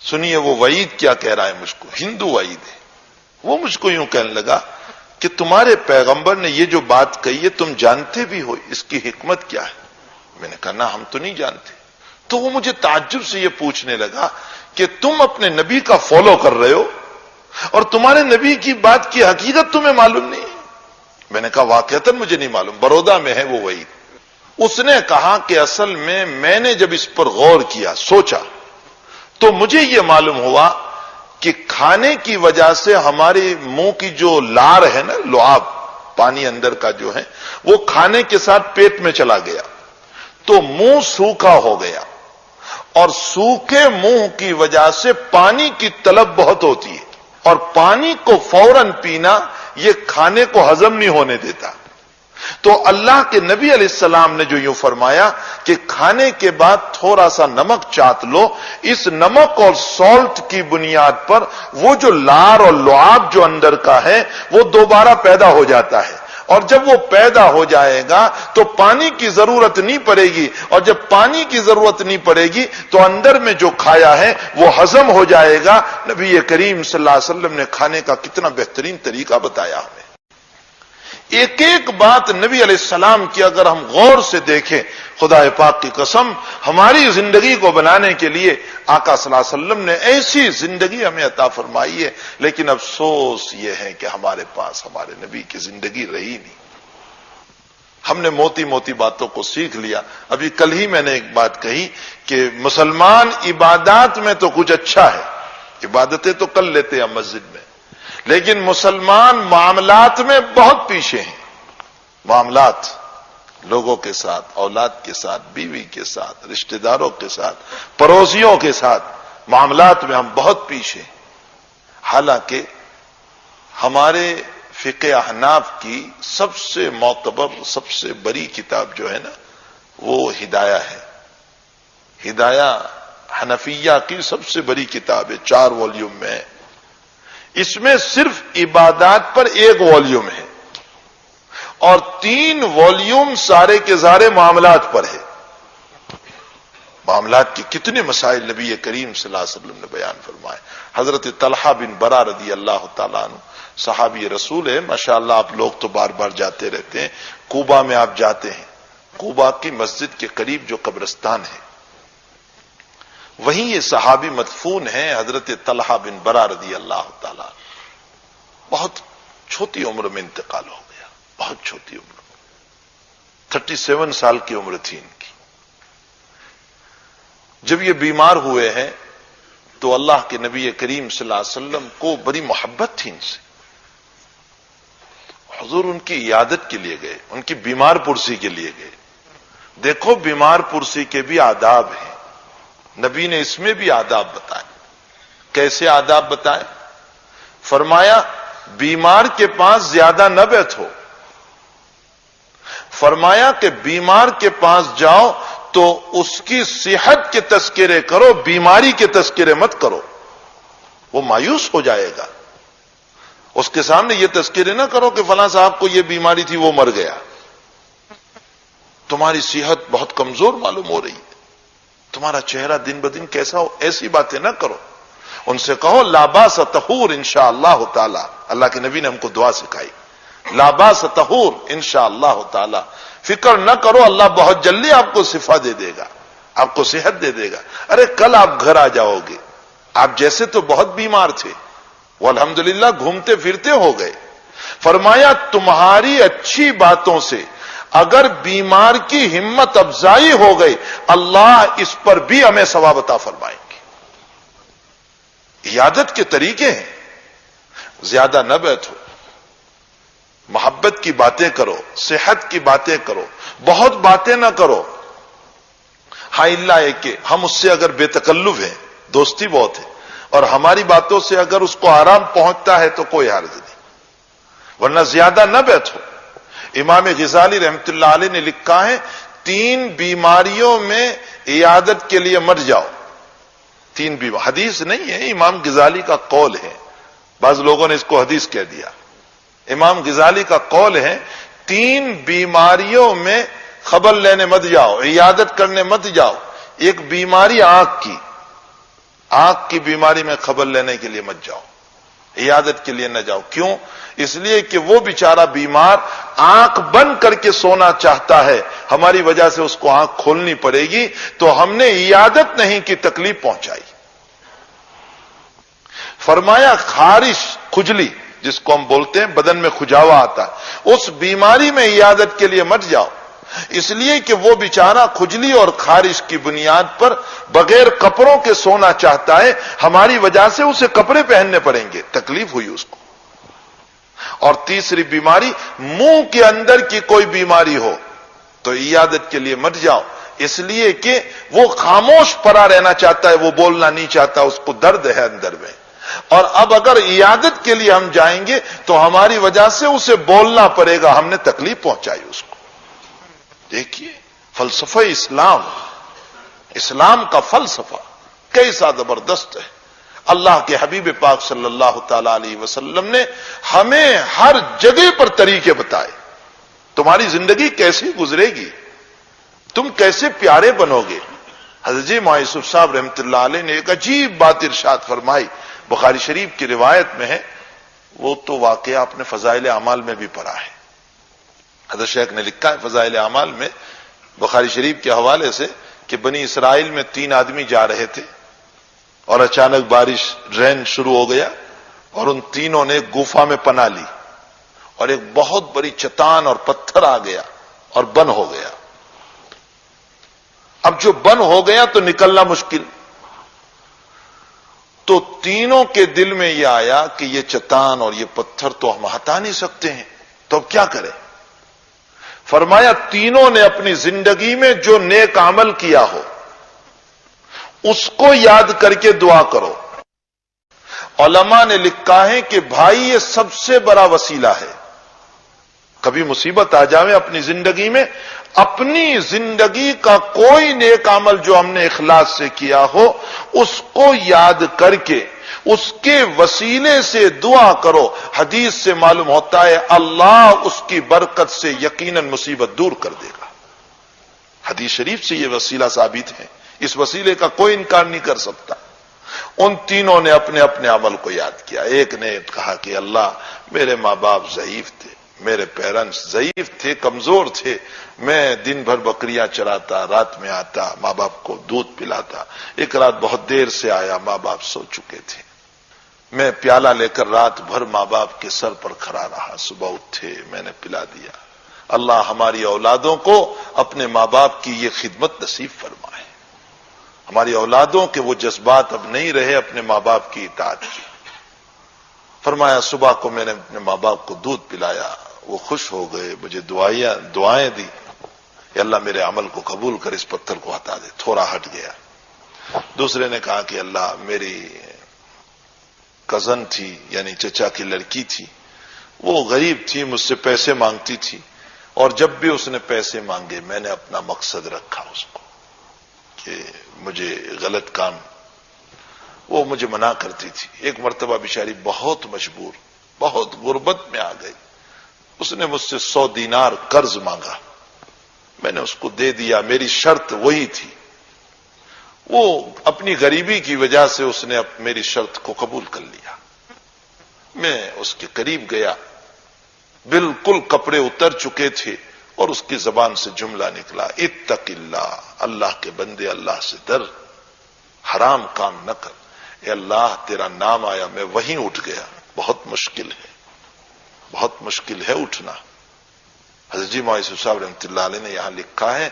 سنیے وہ وعید کیا کہہ رہا ہے مجھ کو، ہندو وعید ہے. وہ مجھ کو یوں کہنے لگا کہ تمہارے پیغمبر نے یہ جو بات کہی ہے تم جانتے بھی ہو اس کی حکمت کیا ہے؟ میں نے کہا نہ ہم تو نہیں جانتے. تو وہ مجھے تعجب سے یہ پوچھنے لگا کہ تم اپنے نبی کا فالو کر رہے ہو اور تمہارے نبی کی بات کی حقیقت تمہیں معلوم نہیں. میں نے کہا واقعتاً مجھے نہیں معلوم، برودا میں ہے وہ وہی. اس نے کہا کہ اصل میں نے جب اس پر غور کیا، سوچا، تو مجھے یہ معلوم ہوا کہ کھانے کی وجہ سے ہمارے منہ کی جو لار ہے نا، لعاب، پانی اندر کا جو ہے، وہ کھانے کے ساتھ پیٹ میں چلا گیا تو منہ سوکھا ہو گیا، اور سوکھے منہ کی وجہ سے پانی کی طلب بہت ہوتی ہے، اور پانی کو فوراً پینا یہ کھانے کو ہضم نہیں ہونے دیتا. تو اللہ کے نبی علیہ السلام نے جو یوں فرمایا کہ کھانے کے بعد تھوڑا سا نمک چاٹ لو، اس نمک اور سالٹ کی بنیاد پر وہ جو لار اور لعاب جو اندر کا ہے وہ دوبارہ پیدا ہو جاتا ہے، اور جب وہ پیدا ہو جائے گا تو پانی کی ضرورت نہیں پڑے گی، اور جب پانی کی ضرورت نہیں پڑے گی تو اندر میں جو کھایا ہے وہ ہضم ہو جائے گا. نبی کریم صلی اللہ علیہ وسلم نے کھانے کا کتنا بہترین طریقہ بتایا ہمیں. ایک ایک بات نبی علیہ السلام کی اگر ہم غور سے دیکھیں، خدا پاک کی قسم ہماری زندگی کو بنانے کے لیے آقا صلی اللہ علیہ وسلم نے ایسی زندگی ہمیں عطا فرمائی ہے. لیکن افسوس یہ ہے کہ ہمارے پاس ہمارے نبی کی زندگی رہی نہیں. ہم نے موٹی موٹی باتوں کو سیکھ لیا. ابھی کل ہی میں نے ایک بات کہی کہ مسلمان عبادات میں تو کچھ اچھا ہے، عبادتیں تو کر لیتے ہیں مسجد میں، لیکن مسلمان معاملات میں بہت پیچھے ہیں. معاملات لوگوں کے ساتھ، اولاد کے ساتھ، بیوی کے ساتھ، رشتہ داروں کے ساتھ، پڑوسیوں کے ساتھ، معاملات میں ہم بہت پیچھے ہیں. حالانکہ ہمارے فقہ احناف کی سب سے معتبر، سب سے بڑی کتاب جو ہے نا وہ ہدایہ ہے. ہدایہ حنفیہ کی سب سے بڑی کتاب ہے، 4 والیوم میں ہے. اس میں صرف عبادات پر 1 والیوم ہے اور 3 والیوم سارے کے سارے معاملات پر ہے. معاملات کے کتنے مسائل نبی کریم صلی اللہ علیہ وسلم نے بیان فرمائے. حضرت طلحہ بن برا رضی اللہ تعالیٰ عنہ صحابی رسول ہے. ماشاءاللہ آپ لوگ تو بار بار جاتے رہتے ہیں. کوبا میں آپ جاتے ہیں، کوبا کی مسجد کے قریب جو قبرستان ہے وہیں یہ صحابی مدفون ہیں، حضرت طلحہ بن برا رضی اللہ تعالیٰ. بہت چھوٹی عمر میں انتقال ہو گیا، بہت چھوٹی عمر، 37 سال کی عمر تھی ان کی. جب یہ بیمار ہوئے ہیں تو اللہ کے نبی کریم صلی اللہ علیہ وسلم کو بڑی محبت تھی ان سے. حضور ان کی عیادت کے لیے گئے، ان کی بیمار پرسی کے لیے گئے. دیکھو بیمار پرسی کے بھی آداب ہیں، نبی نے اس میں بھی آداب بتائے. کیسے آداب بتائے؟ فرمایا بیمار کے پاس زیادہ نہ بیٹھو. فرمایا کہ بیمار کے پاس جاؤ تو اس کی صحت کے تذکرے کرو، بیماری کے تذکرے مت کرو، وہ مایوس ہو جائے گا. اس کے سامنے یہ تذکرے نہ کرو کہ فلاں صاحب کو یہ بیماری تھی وہ مر گیا، تمہاری صحت بہت کمزور معلوم ہو رہی ہے، تمہارا چہرہ دن بدن کیسا ہو، ایسی باتیں نہ کرو. ان سے کہو لا باس طہور انشاءاللہ تعالی. اللہ کے نبی نے ہم کو دعا سکھائی، لا باس طہور انشاءاللہ تعالی. فکر نہ کرو، اللہ بہت جلدی آپ کو شفا دے دے گا، آپ کو صحت دے دے گا. ارے کل آپ گھر آ جاؤ گے، آپ جیسے تو بہت بیمار تھے وہ الحمدللہ گھومتے پھرتے ہو گئے. فرمایا تمہاری اچھی باتوں سے اگر بیمار کی ہمت افزائی ہو گئی اللہ اس پر بھی ہمیں ثواب عطا فرمائیں گے. عیادت کے طریقے ہیں. زیادہ نہ بیٹھو، محبت کی باتیں کرو، صحت کی باتیں کرو، بہت باتیں نہ کرو. ہاں اللہ ہے کہ ہم اس سے اگر بے تکلف ہیں، دوستی بہت ہے، اور ہماری باتوں سے اگر اس کو آرام پہنچتا ہے تو کوئی حرج نہیں، ورنہ زیادہ نہ بیٹھو. امام غزالی رحمت اللہ علیہ نے لکھا ہے 3 بیماریوں میں عیادت کے لیے مر جاؤ. 3 بیمار، حدیث نہیں ہے، امام غزالی کا قول ہے. بعض لوگوں نے اس کو حدیث کہہ دیا. امام غزالی کا قول ہے 3 بیماریوں میں خبر لینے مت جاؤ، عیادت کرنے مت جاؤ. ایک بیماری آنکھ کی بیماری میں خبر لینے کے لیے مت جاؤ. عیادت کے لیے نہ جاؤ. کیوں؟ اس لیے کہ وہ بیچارہ بیمار آنکھ بند کر کے سونا چاہتا ہے، ہماری وجہ سے اس کو آنکھ کھولنی پڑے گی، تو ہم نے عیادت نہیں کی، تکلیف پہنچائی. فرمایا خارش، کھجلی جس کو ہم بولتے ہیں بدن میں کھجاوا آتا ہے، اس بیماری میں عیادت کے لیے مت جاؤ، اس لیے کہ وہ بیچارہ کھجلی اور خارش کی بنیاد پر بغیر کپڑوں کے سونا چاہتا ہے، ہماری وجہ سے اسے کپڑے پہننے پڑیں گے، تکلیف ہوئی اس کو. اور تیسری بیماری، منہ کے اندر کی کوئی بیماری ہو تو عیادت کے لیے مت جاؤ، اس لیے کہ وہ خاموش پڑا رہنا چاہتا ہے، وہ بولنا نہیں چاہتا، اس کو درد ہے اندر میں. اور اب اگر عیادت کے لیے ہم جائیں گے تو ہماری وجہ سے اسے بولنا پڑے گا، ہم نے تکلیف پہنچائی اس کو. دیکھیے فلسفہ اسلام، اسلام کا فلسفہ کیسا زبردست ہے. اللہ کے حبیب پاک صلی اللہ تعالی علیہ وسلم نے ہمیں ہر جگہ پر طریقے بتائے. تمہاری زندگی کیسی گزرے گی، تم کیسے پیارے بنو گے. حضرت جی یوسف صاحب رحمۃ اللہ علیہ نے ایک عجیب بات ارشاد فرمائی، بخاری شریف کی روایت میں ہے، وہ تو واقعہ آپ نے فضائل اعمال میں بھی پڑھا ہے. حضرت شیخ نے لکھا ہے فضائل اعمال میں بخاری شریف کے حوالے سے کہ بنی اسرائیل میں 3 آدمی جا رہے تھے اور اچانک بارش، رین شروع ہو گیا، اور ان تینوں نے گفا میں پناہ لی، اور ایک بہت بڑی چٹان اور پتھر آ گیا اور بند ہو گیا. اب جو بند ہو گیا تو نکلنا مشکل، تو تینوں کے دل میں یہ آیا کہ یہ چٹان اور یہ پتھر تو ہم ہٹا نہیں سکتے ہیں، تو اب کیا کریں. فرمایا تینوں نے اپنی زندگی میں جو نیک عمل کیا ہو اس کو یاد کر کے دعا کرو. علماء نے لکھا ہے کہ بھائی یہ سب سے بڑا وسیلہ ہے. کبھی مصیبت آ جاوے اپنی زندگی میں، اپنی زندگی کا کوئی نیک عمل جو ہم نے اخلاص سے کیا ہو اس کو یاد کر کے اس کے وسیلے سے دعا کرو. حدیث سے معلوم ہوتا ہے اللہ اس کی برکت سے یقیناً مصیبت دور کر دے گا. حدیث شریف سے یہ وسیلہ ثابت ہے، اس وسیلے کا کوئی انکار نہیں کر سکتا. ان تینوں نے اپنے اپنے عمل کو یاد کیا. ایک نے کہا کہ اللہ میرے ماں باپ ضعیف تھے، میرے پیرنٹس ضعیف تھے، کمزور تھے، میں دن بھر بکریاں چراتا، رات میں آتا، ماں باپ کو دودھ پلاتا. ایک رات بہت دیر سے آیا، ماں باپ سو چکے تھے، میں پیالہ لے کر رات بھر ماں باپ کے سر پر کھڑا رہا، صبح اٹھے میں نے پلا دیا. اللہ ہماری اولادوں کو اپنے ماں باپ کی یہ خدمت نصیب فرمائے. ہماری اولادوں کے وہ جذبات اب نہیں رہے اپنے ماں باپ کی اطاعت کی. فرمایا صبح کو میں نے اپنے ماں باپ کو دودھ پلایا، وہ خوش ہو گئے، مجھے دعائیں دی، کہ اللہ میرے عمل کو قبول کر، اس پتھر کو ہٹا دے. تھوڑا ہٹ گیا. دوسرے نے کہا کہ اللہ میری کزن تھی، یعنی چچا کی لڑکی تھی، وہ غریب تھی، مجھ سے پیسے مانگتی تھی، اور جب بھی اس نے پیسے مانگے میں نے اپنا مقصد رکھا اس کو کہ مجھے غلط کام، وہ مجھے منع کرتی تھی. ایک مرتبہ بیچاری بہت مجبور، بہت غربت میں آ گئی، اس نے مجھ سے 100 دینار قرض مانگا، میں نے اس کو دے دیا. میری شرط وہی تھی، وہ اپنی غریبی کی وجہ سے اس نے میری شرط کو قبول کر لیا. میں اس کے قریب گیا، بالکل کپڑے اتر چکے تھے، اور اس کی زبان سے جملہ نکلا، اتق اللہ، اللہ کے بندے اللہ سے ڈر، حرام کام نہ کر. اے اللہ تیرا نام آیا، میں وہیں اٹھ گیا. بہت مشکل ہے، بہت مشکل ہے اٹھنا. حضرت جی یوسف صاحب رحمۃ اللہ علیہ نے یہاں لکھا ہے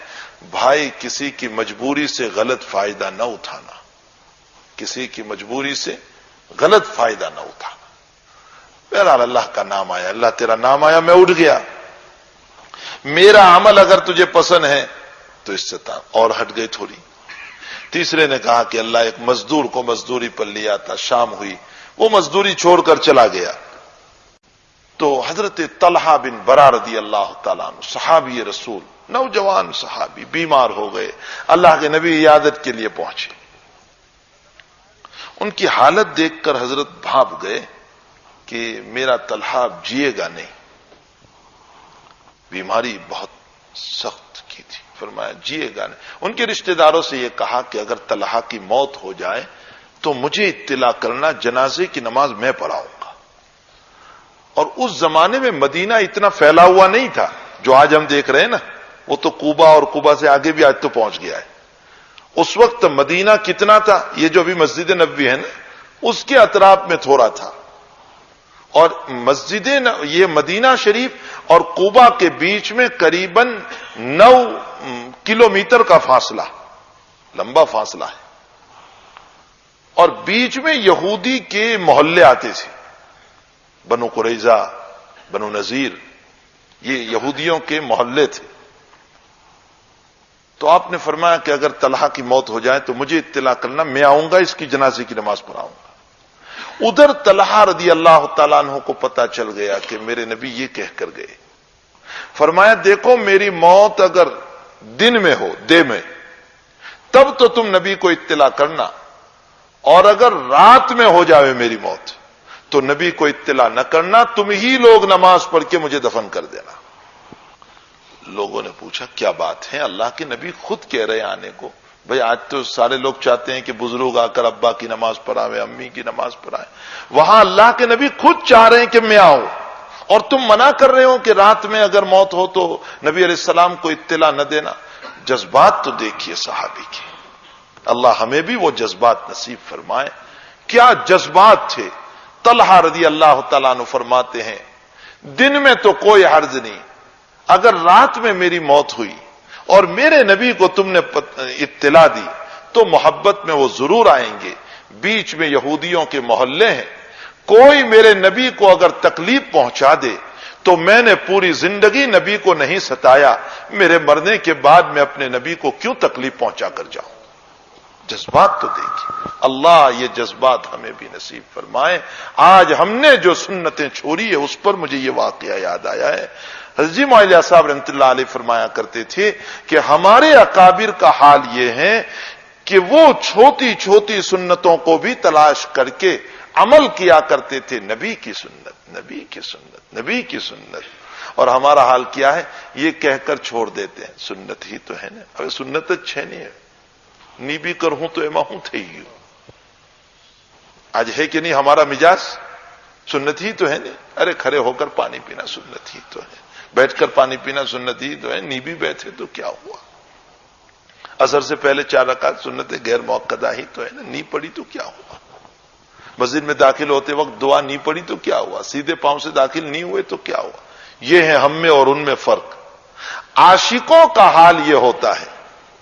بھائی کسی کی مجبوری سے غلط فائدہ نہ اٹھانا، کسی کی مجبوری سے غلط فائدہ نہ اٹھانا. بہرحال اللہ کا نام آیا، اللہ تیرا نام آیا، میں اٹھ گیا. میرا عمل اگر تجھے پسند ہے تو اس سے اور ہٹ گئی تھوڑی. تیسرے نے کہا کہ اللہ ایک مزدور کو مزدوری پر لیا تھا، شام ہوئی، وہ مزدوری چھوڑ کر چلا گیا. تو حضرت طلحہ بن برا رضی اللہ تعالیٰ عنہ، صحابی رسول، نوجوان صحابی، بیمار ہو گئے. اللہ کے نبی عیادت کے لیے پہنچے. ان کی حالت دیکھ کر حضرت بھاپ گئے کہ میرا طلحہ جیے گا نہیں، بیماری بہت سخت کی تھی. فرمایا جیے گا نہیں. ان کے رشتہ داروں سے یہ کہا کہ اگر طلحہ کی موت ہو جائے تو مجھے اطلاع کرنا، جنازے کی نماز میں پڑھاؤں گا. اور اس زمانے میں مدینہ اتنا پھیلا ہوا نہیں تھا جو آج ہم دیکھ رہے ہیں نا، وہ تو کوبا اور کوبا سے آگے بھی آج تو پہنچ گیا ہے۔ اس وقت مدینہ کتنا تھا، یہ جو ابھی مسجد نبوی ہے نا، اس کے اطراف میں تھوڑا تھا، اور یہ مدینہ شریف اور کوبا کے بیچ میں قریباً 9 کلومیٹر کا فاصلہ، لمبا فاصلہ ہے، اور بیچ میں یہودی کے محلے آتے تھے، بنو قریظہ، بنو نذیر، یہ یہودیوں کے محلے تھے۔ تو آپ نے فرمایا کہ اگر طلحہ کی موت ہو جائے تو مجھے اطلاع کرنا، میں آؤں گا، اس کی جنازے کی نماز پڑھاؤں گا۔ ادھر طلحہ رضی اللہ تعالیٰ عنہ کو پتا چل گیا کہ میرے نبی یہ کہہ کر گئے، فرمایا دیکھو میری موت اگر دن میں ہو، دے میں، تب تو تم نبی کو اطلاع کرنا، اور اگر رات میں ہو جائے میری موت تو نبی کو اطلاع نہ کرنا، تم ہی لوگ نماز پڑھ کے مجھے دفن کر دینا۔ لوگوں نے پوچھا کیا بات ہے، اللہ کے نبی خود کہہ رہے آنے کو؟ بھئی آج تو سارے لوگ چاہتے ہیں کہ بزرگ آ کر ابا کی نماز پڑھائیں، امی کی نماز پڑھائیں، وہاں اللہ کے نبی خود چاہ رہے ہیں کہ میں آؤں، اور تم منع کر رہے ہو کہ رات میں اگر موت ہو تو نبی علیہ السلام کو اطلاع نہ دینا۔ جذبات تو دیکھیے صحابی کے، اللہ ہمیں بھی وہ جذبات نصیب فرمائے۔ کیا جذبات تھے! طلحہ رضی اللہ تعالیٰ عنہ فرماتے ہیں دن میں تو کوئی حرج نہیں، اگر رات میں میری موت ہوئی اور میرے نبی کو تم نے اطلاع دی تو محبت میں وہ ضرور آئیں گے، بیچ میں یہودیوں کے محلے ہیں، کوئی میرے نبی کو اگر تکلیف پہنچا دے تو میں نے پوری زندگی نبی کو نہیں ستایا، میرے مرنے کے بعد میں اپنے نبی کو کیوں تکلیف پہنچا کر جاؤں۔ جذبات تو دیکھیے، اللہ یہ جذبات ہمیں بھی نصیب فرمائے۔ آج ہم نے جو سنتیں چھوڑی ہے اس پر مجھے یہ واقعہ یاد آیا ہے۔ حضرت جی معالیہ صاحب رحمۃ اللہ علیہ فرمایا کرتے تھے کہ ہمارے اکابر کا حال یہ ہے کہ وہ چھوٹی چھوٹی سنتوں کو بھی تلاش کر کے عمل کیا کرتے تھے، نبی کی سنت، نبی کی سنت، نبی کی سنت۔ اور ہمارا حال کیا ہے، یہ کہہ کر چھوڑ دیتے ہیں، سنت ہی تو ہے نا، اب سنت اچھے نہیں ہے، نی بھی کر ہوں تو ایما ہوں تھے ہی ہوں۔ آج ہے کہ نہیں ہمارا مزاج، سنت ہی تو ہے نہیں، ارے کھڑے ہو کر پانی پینا سنت ہی تو ہے، بیٹھ کر پانی پینا سنت ہی تو ہے، نی بھی بیٹھے تو کیا ہوا، عصر سے پہلے 4 رکعت سنت غیر موقدہ ہی تو ہے نا، نی پڑی تو کیا ہوا، مسجد میں داخل ہوتے وقت دعا نی پڑی تو کیا ہوا، سیدھے پاؤں سے داخل نہیں ہوئے تو کیا ہوا۔ یہ ہے ہم میں اور ان میں فرق۔ عاشقوں کا حال یہ ہوتا ہے،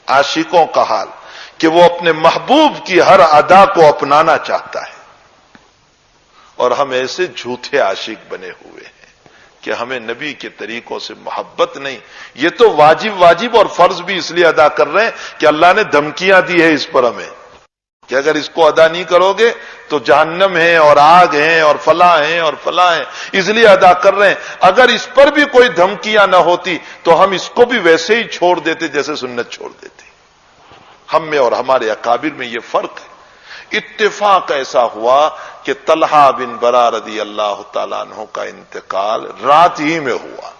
عاشقوں کا حال کہ وہ اپنے محبوب کی ہر ادا کو اپنانا چاہتا ہے، اور ہم ایسے جھوٹے عاشق بنے ہوئے ہیں کہ ہمیں نبی کے طریقوں سے محبت نہیں۔ یہ تو واجب اور فرض بھی اس لیے ادا کر رہے ہیں کہ اللہ نے دھمکیاں دی ہے اس پر ہمیں کہ اگر اس کو ادا نہیں کرو گے تو جہنم ہے اور آگ ہے اور فلاں ہیں اور فلاں ہیں، اس لیے ادا کر رہے ہیں۔ اگر اس پر بھی کوئی دھمکیاں نہ ہوتی تو ہم اس کو بھی ویسے ہی چھوڑ دیتے جیسے سنت چھوڑ دیتے۔ ہم میں اور ہمارے اکابر میں یہ فرق ہے۔ اتفاق ایسا ہوا کہ طلحہ بن برا رضی اللہ تعالیٰ عنہ کا انتقال رات ہی میں ہوا،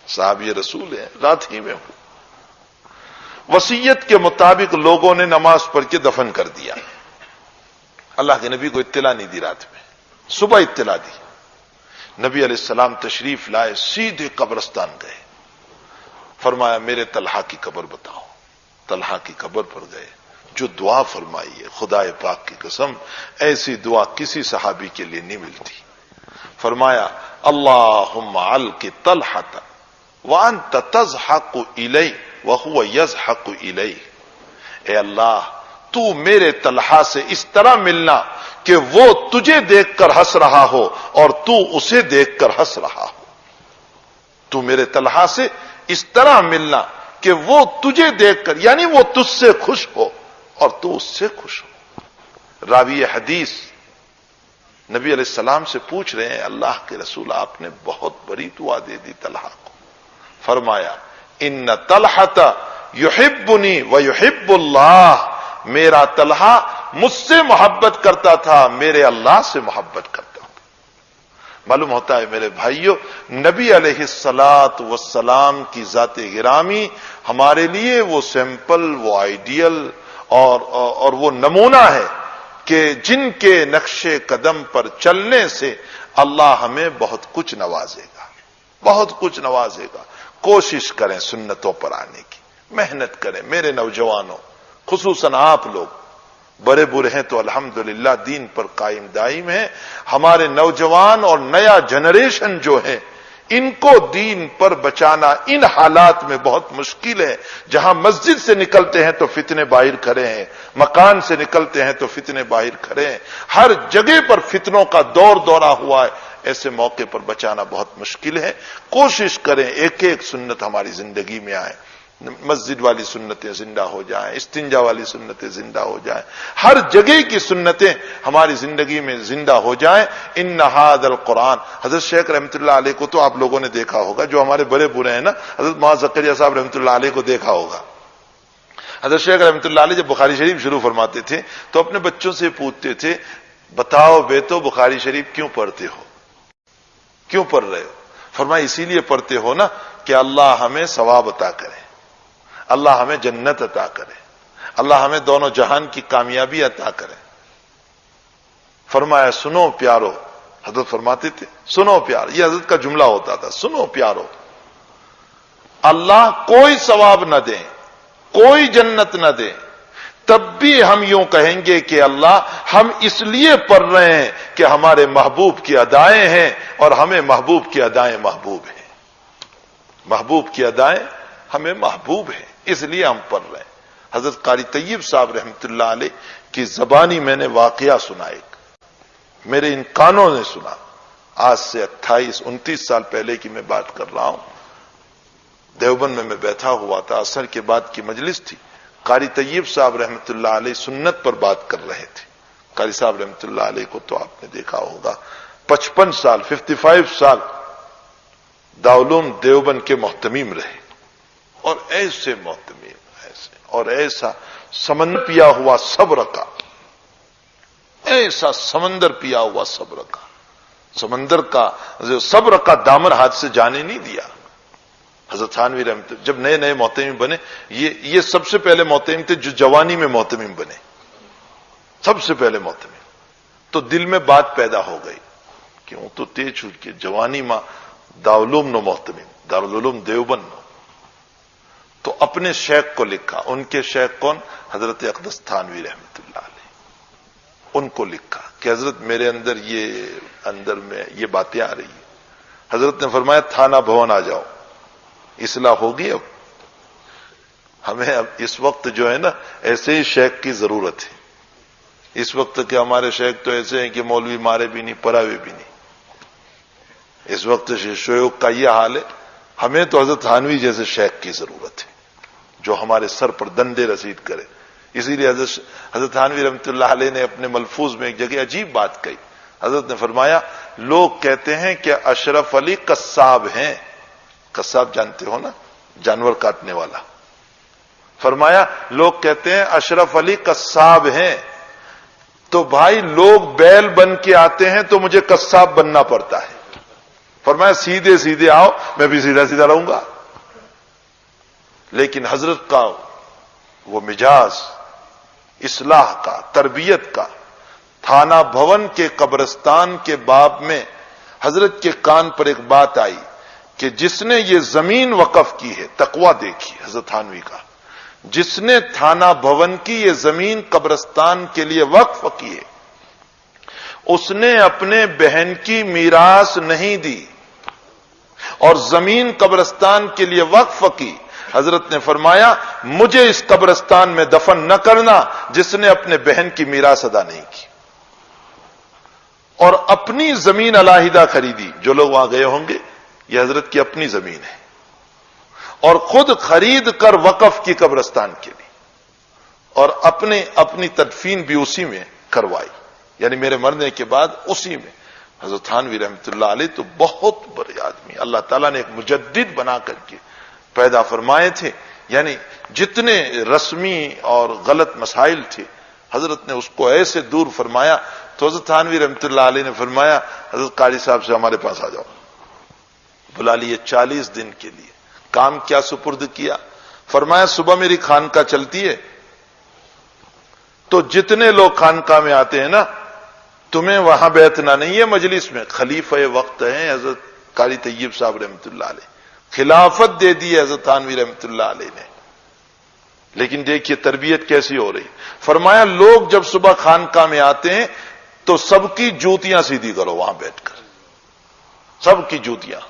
صحابی رسول ہیں، رات ہی میں ہوا۔ وصیت کے مطابق لوگوں نے نماز پڑھ کے دفن کر دیا، اللہ کے نبی کو اطلاع نہیں دی، رات میں صبح اطلاع دی۔ نبی علیہ السلام تشریف لائے، سیدھے قبرستان گئے، فرمایا میرے طلحہ کی قبر بتاؤ۔ طلحہ کی قبر پر گئے، جو دعا فرمائی ہے خدا پاک کی قسم ایسی دعا کسی صحابی کے لیے نہیں ملتی۔ فرمایا اللہم علق طلحۃ وانت تضحک الی وہو یضحک الی، اے اللہ تو میرے طلحہ سے اس طرح ملنا کہ وہ تجھے دیکھ کر ہنس رہا ہو اور تو اسے دیکھ کر ہنس رہا ہو۔ تو میرے طلحہ سے اس طرح ملنا کہ وہ تجھے دیکھ کر، یعنی وہ تجھ سے خوش ہو اور تو اس سے خوش ہو۔ راوی حدیث نبی علیہ السلام سے پوچھ رہے ہیں اللہ کے رسول آپ نے بہت بڑی دعا دے دی طلحہ کو۔ فرمایا ان طلحۃ یحبنی ویحب اللہ، میرا طلحہ مجھ سے محبت کرتا تھا، میرے اللہ سے محبت کرتا تھا۔ معلوم ہوتا ہے میرے بھائیوں، نبی علیہ الصلاۃ والسلام کی ذات گرامی ہمارے لیے وہ سیمپل، وہ آئیڈیل اور وہ نمونہ ہے کہ جن کے نقش قدم پر چلنے سے اللہ ہمیں بہت کچھ نوازے گا، بہت کچھ نوازے گا۔ کوشش کریں سنتوں پر آنے کی، محنت کریں میرے نوجوانوں، خصوصاً آپ لوگ بڑے برے ہیں تو الحمدللہ دین پر قائم دائم ہیں۔ ہمارے نوجوان اور نیا جنریشن جو ہے ان کو دین پر بچانا ان حالات میں بہت مشکل ہے، جہاں مسجد سے نکلتے ہیں تو فتنے باہر کھڑے ہیں، مکان سے نکلتے ہیں تو فتنے باہر کھڑے ہیں، ہر جگہ پر فتنوں کا دور دورہ ہوا ہے۔ ایسے موقع پر بچانا بہت مشکل ہے۔ کوشش کریں ایک ایک سنت ہماری زندگی میں آئے، مسجد والی سنتیں زندہ ہو جائیں، استنجا والی سنتیں زندہ ہو جائیں، ہر جگہ کی سنتیں ہماری زندگی میں زندہ ہو جائیں۔ ان ھذا القرآن، حضرت شیخ رحمۃ اللہ علیہ کو تو آپ لوگوں نے دیکھا ہوگا، جو ہمارے بڑے برے ہیں نا، حضرت معاذ زکریا صاحب رحمۃ اللہ علیہ کو دیکھا ہوگا۔ حضرت شیخ رحمۃ اللہ علیہ جب بخاری شریف شروع فرماتے تھے تو اپنے بچوں سے پوچھتے تھے، بتاؤ بیٹو بخاری شریف کیوں پڑھتے ہو، کیوں پڑھ رہے ہو؟ فرمایا اسی لیے پڑھتے ہو نا کہ اللہ ہمیں ثواب عطا کرے، اللہ ہمیں جنت عطا کرے، اللہ ہمیں دونوں جہان کی کامیابی عطا کرے۔ فرمایا سنو پیارو، حضرت فرماتے تھے سنو پیار، یہ حضرت کا جملہ ہوتا تھا، سنو پیارو، اللہ کوئی ثواب نہ دے، کوئی جنت نہ دے، تب بھی ہم یوں کہیں گے کہ اللہ ہم اس لیے پڑھ رہے ہیں کہ ہمارے محبوب کی ادائیں ہیں اور ہمیں محبوب کی ادائیں محبوب ہیں، محبوب کی ادائیں ہمیں محبوب ہیں، اس لیے ہم پڑھ رہے ہیں۔ حضرت قاری طیب صاحب رحمۃ اللہ علیہ کی زبانی میں نے واقعہ سنا، ایک میرے ان کانوں نے سنا، آج سے 28-29 سال پہلے کی میں بات کر رہا ہوں۔ دیوبند میں بیٹھا ہوا تھا، عصر کے بعد کی مجلس تھی، قاری طیب صاحب رحمۃ اللہ علیہ سنت پر بات کر رہے تھے۔ قاری صاحب رحمۃ اللہ علیہ کو تو آپ نے دیکھا ہوگا، 55 سال دارالعلوم دیوبند کے محتمیم رہے، اور ایسے محتمیم، ایسے اور ایسا سمندر پیا ہوا صبر کا، ایسا سمندر پیا ہوا صبر کا، سمندر کا صبر کا دامن ہاتھ سے جانے نہیں دیا۔ حضرت تھانوی رحمت جب نئے نئے محتمیم بنے، یہ سب سے پہلے محتمیم تھے جو جوانی میں محتمیم بنے، سب سے پہلے محتمیم۔ تو دل میں بات پیدا ہو گئی کہ وہ تو تیز چھوٹ کے جوانی ماں دارالعلوم نو محتمیم، دارالعلوم دیوبند نو، تو اپنے شیخ کو لکھا، ان کے شیخ کون؟ حضرت اقدس تھانوی رحمت اللہ علیہ، ان کو لکھا کہ حضرت میرے اندر میں یہ باتیں آ رہی ہیں۔ حضرت نے فرمایا تھانہ بھون آ جاؤ، اصلاح ہوگی۔ اب ہمیں اب اس وقت جو ہے نا ایسے ہی شیخ کی ضرورت ہے۔ اس وقت کے ہمارے شیخ تو ایسے ہیں کہ مولوی مارے بھی نہیں، پڑھاوے بھی نہیں۔ اس وقت شیوخ کا یہ حال ہے، ہمیں تو حضرت تھانوی جیسے شیخ کی ضرورت ہے جو ہمارے سر پر دندے رسید کرے۔ اسی لیے حضرت تھانوی رحمۃ اللہ علیہ نے اپنے ملفوظ میں ایک جگہ عجیب بات کہی۔ حضرت نے فرمایا لوگ کہتے ہیں کہ اشرف علی قصاب ہیں، قصاب جانتے ہو نا، جانور کاٹنے والا۔ فرمایا لوگ کہتے ہیں اشرف علی قصاب ہیں، تو بھائی لوگ بیل بن کے آتے ہیں تو مجھے قصاب بننا پڑتا ہے۔ فرمایا سیدھے سیدھے آؤ، میں بھی سیدھا سیدھا رہوں گا۔ لیکن حضرت کا وہ مزاج اصلاح کا، تربیت کا، تھانہ بھون کے قبرستان کے باب میں حضرت کے کان پر ایک بات آئی کہ جس نے یہ زمین وقف کی ہے، تقویٰ دیکھی حضرت تھانوی کا، جس نے تھانہ بھون کی یہ زمین قبرستان کے لیے وقف کی ہے، اس نے اپنے بہن کی میراث نہیں دی اور زمین قبرستان کے لیے وقف کی۔ حضرت نے فرمایا مجھے اس قبرستان میں دفن نہ کرنا جس نے اپنے بہن کی میراث ادا نہیں کی، اور اپنی زمین علیحدہ خریدی۔ جو لوگ وہاں گئے ہوں گے، یہ حضرت کی اپنی زمین ہے، اور خود خرید کر وقف کی قبرستان کے لیے، اور اپنی تدفین بھی اسی میں کروائی، یعنی میرے مرنے کے بعد اسی میں۔ حضرت تھانوی رحمۃ اللہ علیہ تو بہت بڑے آدمی، اللہ تعالیٰ نے ایک مجدد بنا کر کے پیدا فرمائے تھے، یعنی جتنے رسمی اور غلط مسائل تھے حضرت نے اس کو ایسے دور فرمایا۔ تو حضرت تھانوی رحمۃ اللہ علیہ نے فرمایا حضرت قاری صاحب سے ہمارے پاس آ جاؤ، بلا لیے 40 دن کے لیے۔ کام کیا سپرد کیا؟ فرمایا صبح میری خانقاہ چلتی ہے تو جتنے لوگ خانقاہ میں آتے ہیں نا، تمہیں وہاں بیٹھنا نہیں ہے مجلس میں. خلیفہ وقت ہیں حضرت قاری طیب صاحب رحمۃ اللہ علیہ، خلافت دے دی ہے حضرت تھانوی رحمۃ اللہ علیہ نے. لیکن دیکھیے تربیت کیسی ہو رہی. فرمایا لوگ جب صبح خانقاہ میں آتے ہیں تو سب کی جوتیاں سیدھی کرو وہاں بیٹھ کر، سب کی جوتیاں.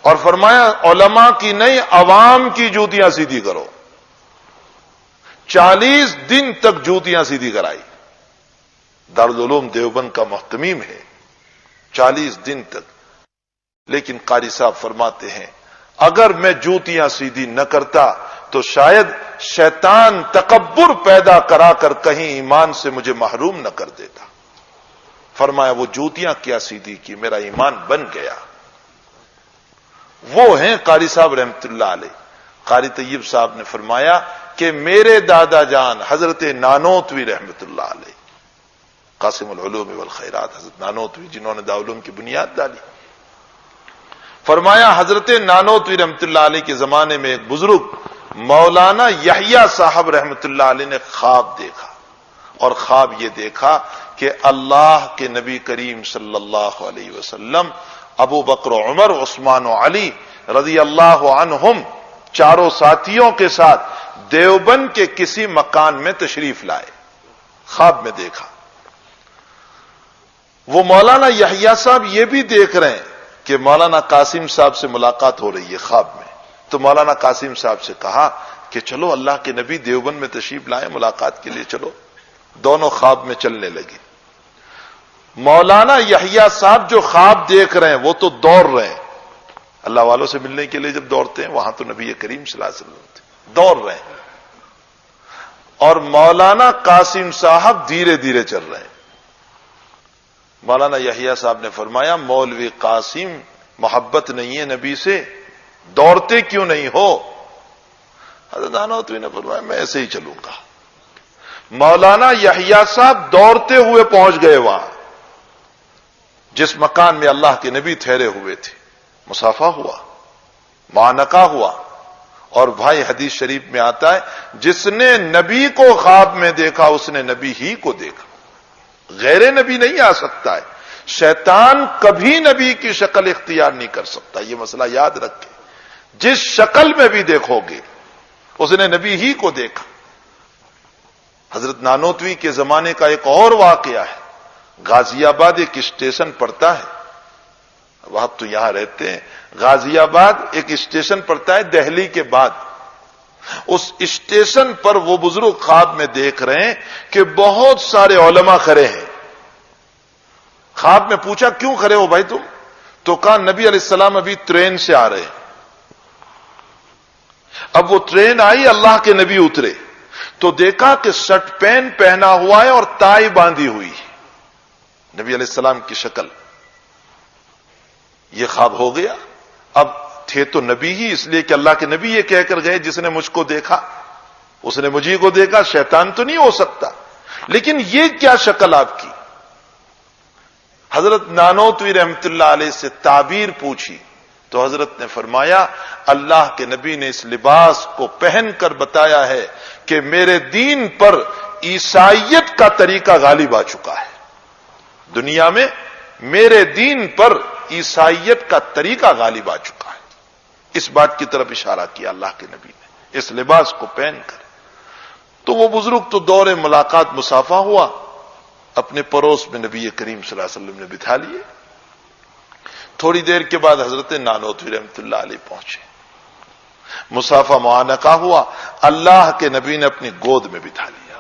اور فرمایا علماء کی نہیں، عوام کی جوتیاں سیدھی کرو. 40 دن تک جوتیاں سیدھی کرائی. دارالعلوم دیوبند کا محتمیم ہے، 40 دن تک. لیکن قاری صاحب فرماتے ہیں اگر میں جوتیاں سیدھی نہ کرتا تو شاید شیطان تکبر پیدا کرا کر کہیں ایمان سے مجھے محروم نہ کر دیتا. فرمایا وہ جوتیاں کیا سیدھی کی، میرا ایمان بن گیا. وہ ہیں قاری صاحب رحمۃ اللہ علیہ. قاری طیب صاحب نے فرمایا کہ میرے دادا جان حضرت نانوتوی رحمۃ اللہ علیہ، قاسم العلوم والخیرات حضرت نانوتوی جنہوں نے دارالعلوم کی بنیاد ڈالی، فرمایا حضرت نانوتوی رحمۃ اللہ علیہ کے زمانے میں ایک بزرگ مولانا یحییٰ صاحب رحمۃ اللہ علیہ نے خواب دیکھا. اور خواب یہ دیکھا کہ اللہ کے نبی کریم صلی اللہ علیہ وسلم ابو بکر و عمر عثمان و علی رضی اللہ عنہم چاروں ساتھیوں کے ساتھ دیوبند کے کسی مکان میں تشریف لائے. خواب میں دیکھا. وہ مولانا یحییٰ صاحب یہ بھی دیکھ رہے ہیں کہ مولانا قاسم صاحب سے ملاقات ہو رہی ہے خواب میں. تو مولانا قاسم صاحب سے کہا کہ چلو اللہ کے نبی دیوبند میں تشریف لائے، ملاقات کے لیے چلو. دونوں خواب میں چلنے لگے. مولانا یحییٰ صاحب جو خواب دیکھ رہے ہیں وہ تو دوڑ رہے ہیں. اللہ والوں سے ملنے کے لیے جب دوڑتے ہیں وہاں تو نبی کریم صلی اللہ علیہ وسلم تھے، دوڑ رہے ہیں. اور مولانا قاسم صاحب دھیرے دھیرے چل رہے ہیں. مولانا یحییٰ صاحب نے فرمایا مولوی قاسم محبت نہیں ہے نبی سے، دوڑتے کیوں نہیں ہو؟ حضرت نانوتوی نے فرمایا میں ایسے ہی چلوں گا. مولانا یحییٰ صاحب دوڑتے ہوئے پہنچ گئے وہاں جس مکان میں اللہ کے نبی ٹھہرے ہوئے تھے. مصافحہ ہوا، معانقہ ہوا. اور بھائی حدیث شریف میں آتا ہے جس نے نبی کو خواب میں دیکھا اس نے نبی ہی کو دیکھا، غیر نبی نہیں آ سکتا ہے. شیطان کبھی نبی کی شکل اختیار نہیں کر سکتا، یہ مسئلہ یاد رکھے. جس شکل میں بھی دیکھو گے اس نے نبی ہی کو دیکھا. حضرت نانوتوی کے زمانے کا ایک اور واقعہ ہے. غازی آباد ایک اسٹیشن پڑتا ہے، وہ تو یہاں رہتے ہیں. غازی آباد ایک اسٹیشن پڑتا ہے دہلی کے بعد. اس اسٹیشن پر وہ بزرگ خواب میں دیکھ رہے ہیں کہ بہت سارے علماء کھڑے ہیں. خواب میں پوچھا کیوں کھڑے ہو بھائی تم؟ تو کہا نبی علیہ السلام ابھی ٹرین سے آ رہے ہیں. اب وہ ٹرین آئی، اللہ کے نبی اترے تو دیکھا کہ شرٹ پینٹ پہنا ہوا ہے اور ٹائی باندھی ہوئی، نبی علیہ السلام کی شکل. یہ خواب ہو گیا. اب تھے تو نبی ہی، اس لیے کہ اللہ کے نبی یہ کہہ کر گئے جس نے مجھ کو دیکھا اس نے مجھے کو دیکھا. شیطان تو نہیں ہو سکتا. لیکن یہ کیا شکل آپ کی؟ حضرت نانوتوی رحمت اللہ علیہ سے تعبیر پوچھی تو حضرت نے فرمایا اللہ کے نبی نے اس لباس کو پہن کر بتایا ہے کہ میرے دین پر عیسائیت کا طریقہ غالب آ چکا ہے. دنیا میں میرے دین پر عیسائیت کا طریقہ غالب آ چکا ہے. اس بات کی طرف اشارہ کیا اللہ کے نبی نے اس لباس کو پہن کر. تو وہ بزرگ تو دور ملاقات مصافحہ ہوا، اپنے پڑوس میں نبی کریم صلی اللہ علیہ وسلم نے بٹھا لیے. تھوڑی دیر کے بعد حضرت نانوتوی رحمۃ اللہ علیہ پہنچے. مصافحہ معانقہ ہوا، اللہ کے نبی نے اپنی گود میں بٹھا لیا.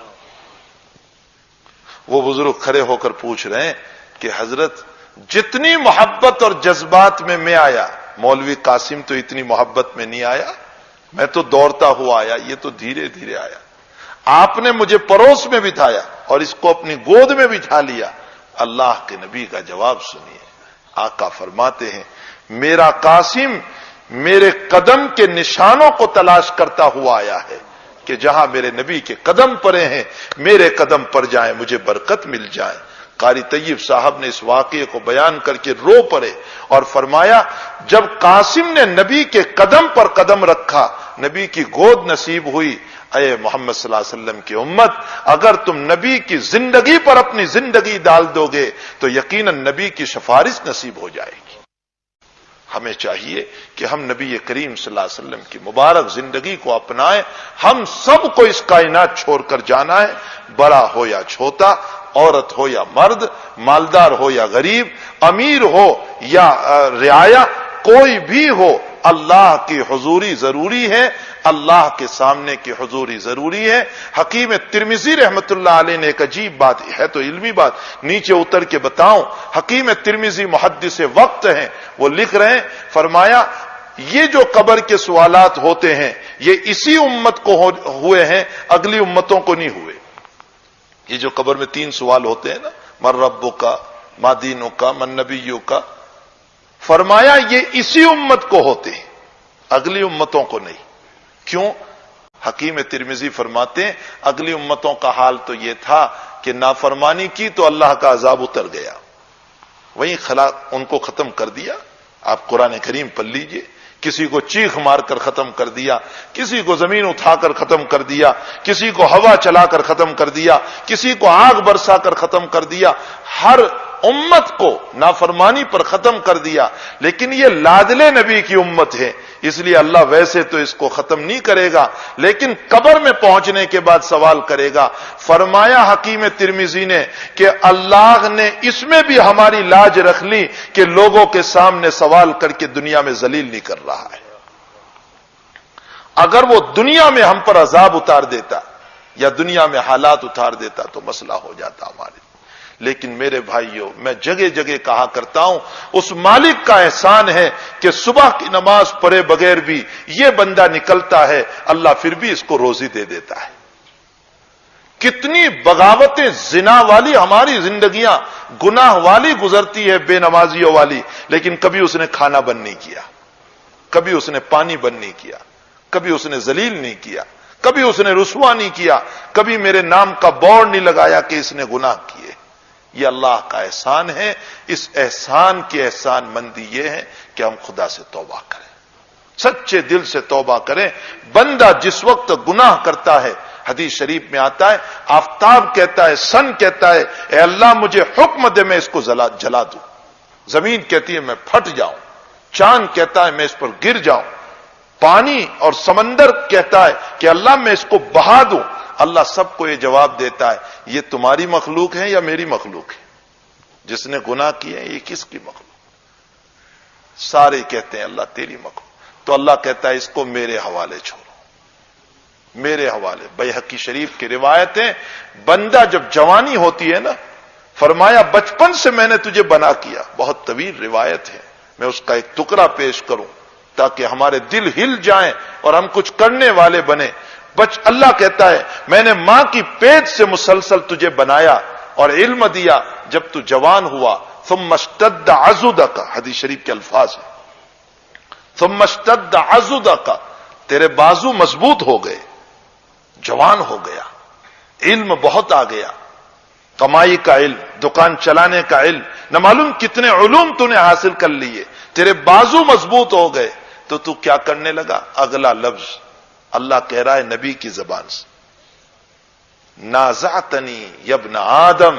وہ بزرگ کھڑے ہو کر پوچھ رہے ہیں کہ حضرت جتنی محبت اور جذبات میں آیا، مولوی قاسم تو اتنی محبت میں نہیں آیا، میں تو دوڑتا ہوا آیا، یہ تو دھیرے دھیرے آیا. آپ نے مجھے پڑوس میں بٹھایا اور اس کو اپنی گود میں بٹھا لیا. اللہ کے نبی کا جواب سنیے. آقا فرماتے ہیں میرا قاسم میرے قدم کے نشانوں کو تلاش کرتا ہوا آیا ہے کہ جہاں میرے نبی کے قدم پڑے ہیں میرے قدم پر جائیں، مجھے برکت مل جائے. قاری طیب صاحب نے اس واقعے کو بیان کر کے رو پڑے اور فرمایا جب قاسم نے نبی کے قدم پر قدم رکھا، نبی کی گود نصیب ہوئی، اے محمد صلی اللہ علیہ وسلم کی امت، اگر تم نبی کی زندگی پر اپنی زندگی ڈال دو گے تو یقیناً نبی کی سفارش نصیب ہو جائے گی۔ ہمیں چاہیے کہ ہم نبی کریم صلی اللہ علیہ وسلم کی مبارک زندگی کو اپنائیں۔ ہم سب کو اس کائنات چھوڑ کر جانا ہے، بڑا ہو یا چھوٹا، عورت ہو یا مرد، مالدار ہو یا غریب، امیر ہو یا رعایا، کوئی بھی ہو، اللہ کی حضوری ضروری ہے، اللہ کے سامنے کی حضوری ضروری ہے۔ حکیم ترمذی رحمت اللہ علیہ نے ایک عجیب بات ہے تو علمی بات نیچے اتر کے بتاؤں، حکیم ترمذی محدث وقت ہیں، وہ لکھ رہے ہیں، فرمایا یہ جو قبر کے سوالات ہوتے ہیں یہ اسی امت کو ہوئے ہیں، اگلی امتوں کو نہیں ہوئے۔ یہ جو قبر میں 3 سوال ہوتے ہیں نا، من ربک کا، ما دینک کا، من نبیک کا، فرمایا یہ اسی امت کو ہوتے ہیں، اگلی امتوں کو نہیں۔ کیوں؟ حکیم ترمذی فرماتے ہیں اگلی امتوں کا حال تو یہ تھا کہ نافرمانی کی تو اللہ کا عذاب اتر گیا، وہیں ان کو ختم کر دیا۔ آپ قرآن کریم پڑھ لیجئے، کسی کو چیخ مار کر ختم کر دیا، کسی کو زمین اٹھا کر ختم کر دیا، کسی کو ہوا چلا کر ختم کر دیا، کسی کو آگ برسا کر ختم کر دیا، ہر امت کو نافرمانی پر ختم کر دیا۔ لیکن یہ لادلے نبی کی امت ہے، اس لیے اللہ ویسے تو اس کو ختم نہیں کرے گا، لیکن قبر میں پہنچنے کے بعد سوال کرے گا۔ فرمایا حکیم ترمذی نے کہ اللہ نے اس میں بھی ہماری لاج رکھ لی کہ لوگوں کے سامنے سوال کر کے دنیا میں ذلیل نہیں کر رہا ہے۔ اگر وہ دنیا میں ہم پر عذاب اتار دیتا یا دنیا میں حالات اتار دیتا تو مسئلہ ہو جاتا ہمارے۔ لیکن میرے بھائیوں، میں جگہ جگہ کہا کرتا ہوں، اس مالک کا احسان ہے کہ صبح کی نماز پڑھے بغیر بھی یہ بندہ نکلتا ہے، اللہ پھر بھی اس کو روزی دے دیتا ہے۔ کتنی بغاوتیں، زنا والی ہماری زندگیاں گناہ والی گزرتی ہے، بے نمازیوں والی، لیکن کبھی اس نے کھانا بند نہیں کیا، کبھی اس نے پانی بند نہیں کیا، کبھی اس نے ذلیل نہیں کیا، کبھی اس نے رسوا نہیں کیا، کبھی میرے نام کا بورڈ نہیں لگایا کہ اس نے گناہ کیے۔ یہ اللہ کا احسان ہے۔ اس احسان کی احسان مندی یہ ہے کہ ہم خدا سے توبہ کریں، سچے دل سے توبہ کریں۔ بندہ جس وقت گناہ کرتا ہے، حدیث شریف میں آتا ہے، آفتاب کہتا ہے، سن کہتا ہے اے اللہ مجھے حکم دے میں اس کو جلا دوں، زمین کہتی ہے میں پھٹ جاؤں، چاند کہتا ہے میں اس پر گر جاؤں، پانی اور سمندر کہتا ہے کہ اللہ میں اس کو بہا دوں۔ اللہ سب کو یہ جواب دیتا ہے یہ تمہاری مخلوق ہے یا میری مخلوق ہے؟ جس نے گناہ کیے ہیں یہ کس کی مخلوق؟ سارے کہتے ہیں اللہ تیری مخلوق۔ تو اللہ کہتا ہے اس کو میرے حوالے چھوڑو، میرے حوالے۔ بیہقی شریف کی روایت ہے، بندہ جب جوانی ہوتی ہے نا، فرمایا بچپن سے میں نے تجھے بنا کیا۔ بہت طویل روایت ہے، میں اس کا ایک ٹکڑا پیش کروں تاکہ ہمارے دل ہل جائیں اور ہم کچھ کرنے والے بنے۔ اللہ کہتا ہے میں نے ماں کی پیٹ سے مسلسل تجھے بنایا اور علم دیا، جب تو جوان ہوا ثم اشتد عضدک، حدیث شریف کے الفاظ ہیں، ثم اشتد عضدک، تیرے بازو مضبوط ہو گئے، جوان ہو گیا، علم بہت آ گیا، کمائی کا علم، دکان چلانے کا علم، نہ معلوم کتنے علوم تو نے حاصل کر لیے، تیرے بازو مضبوط ہو گئے، تو کیا کرنے لگا؟ اگلا لفظ اللہ کہہ رہا ہے نبی کی زبان سے، نازعتنی یا ابن آدم،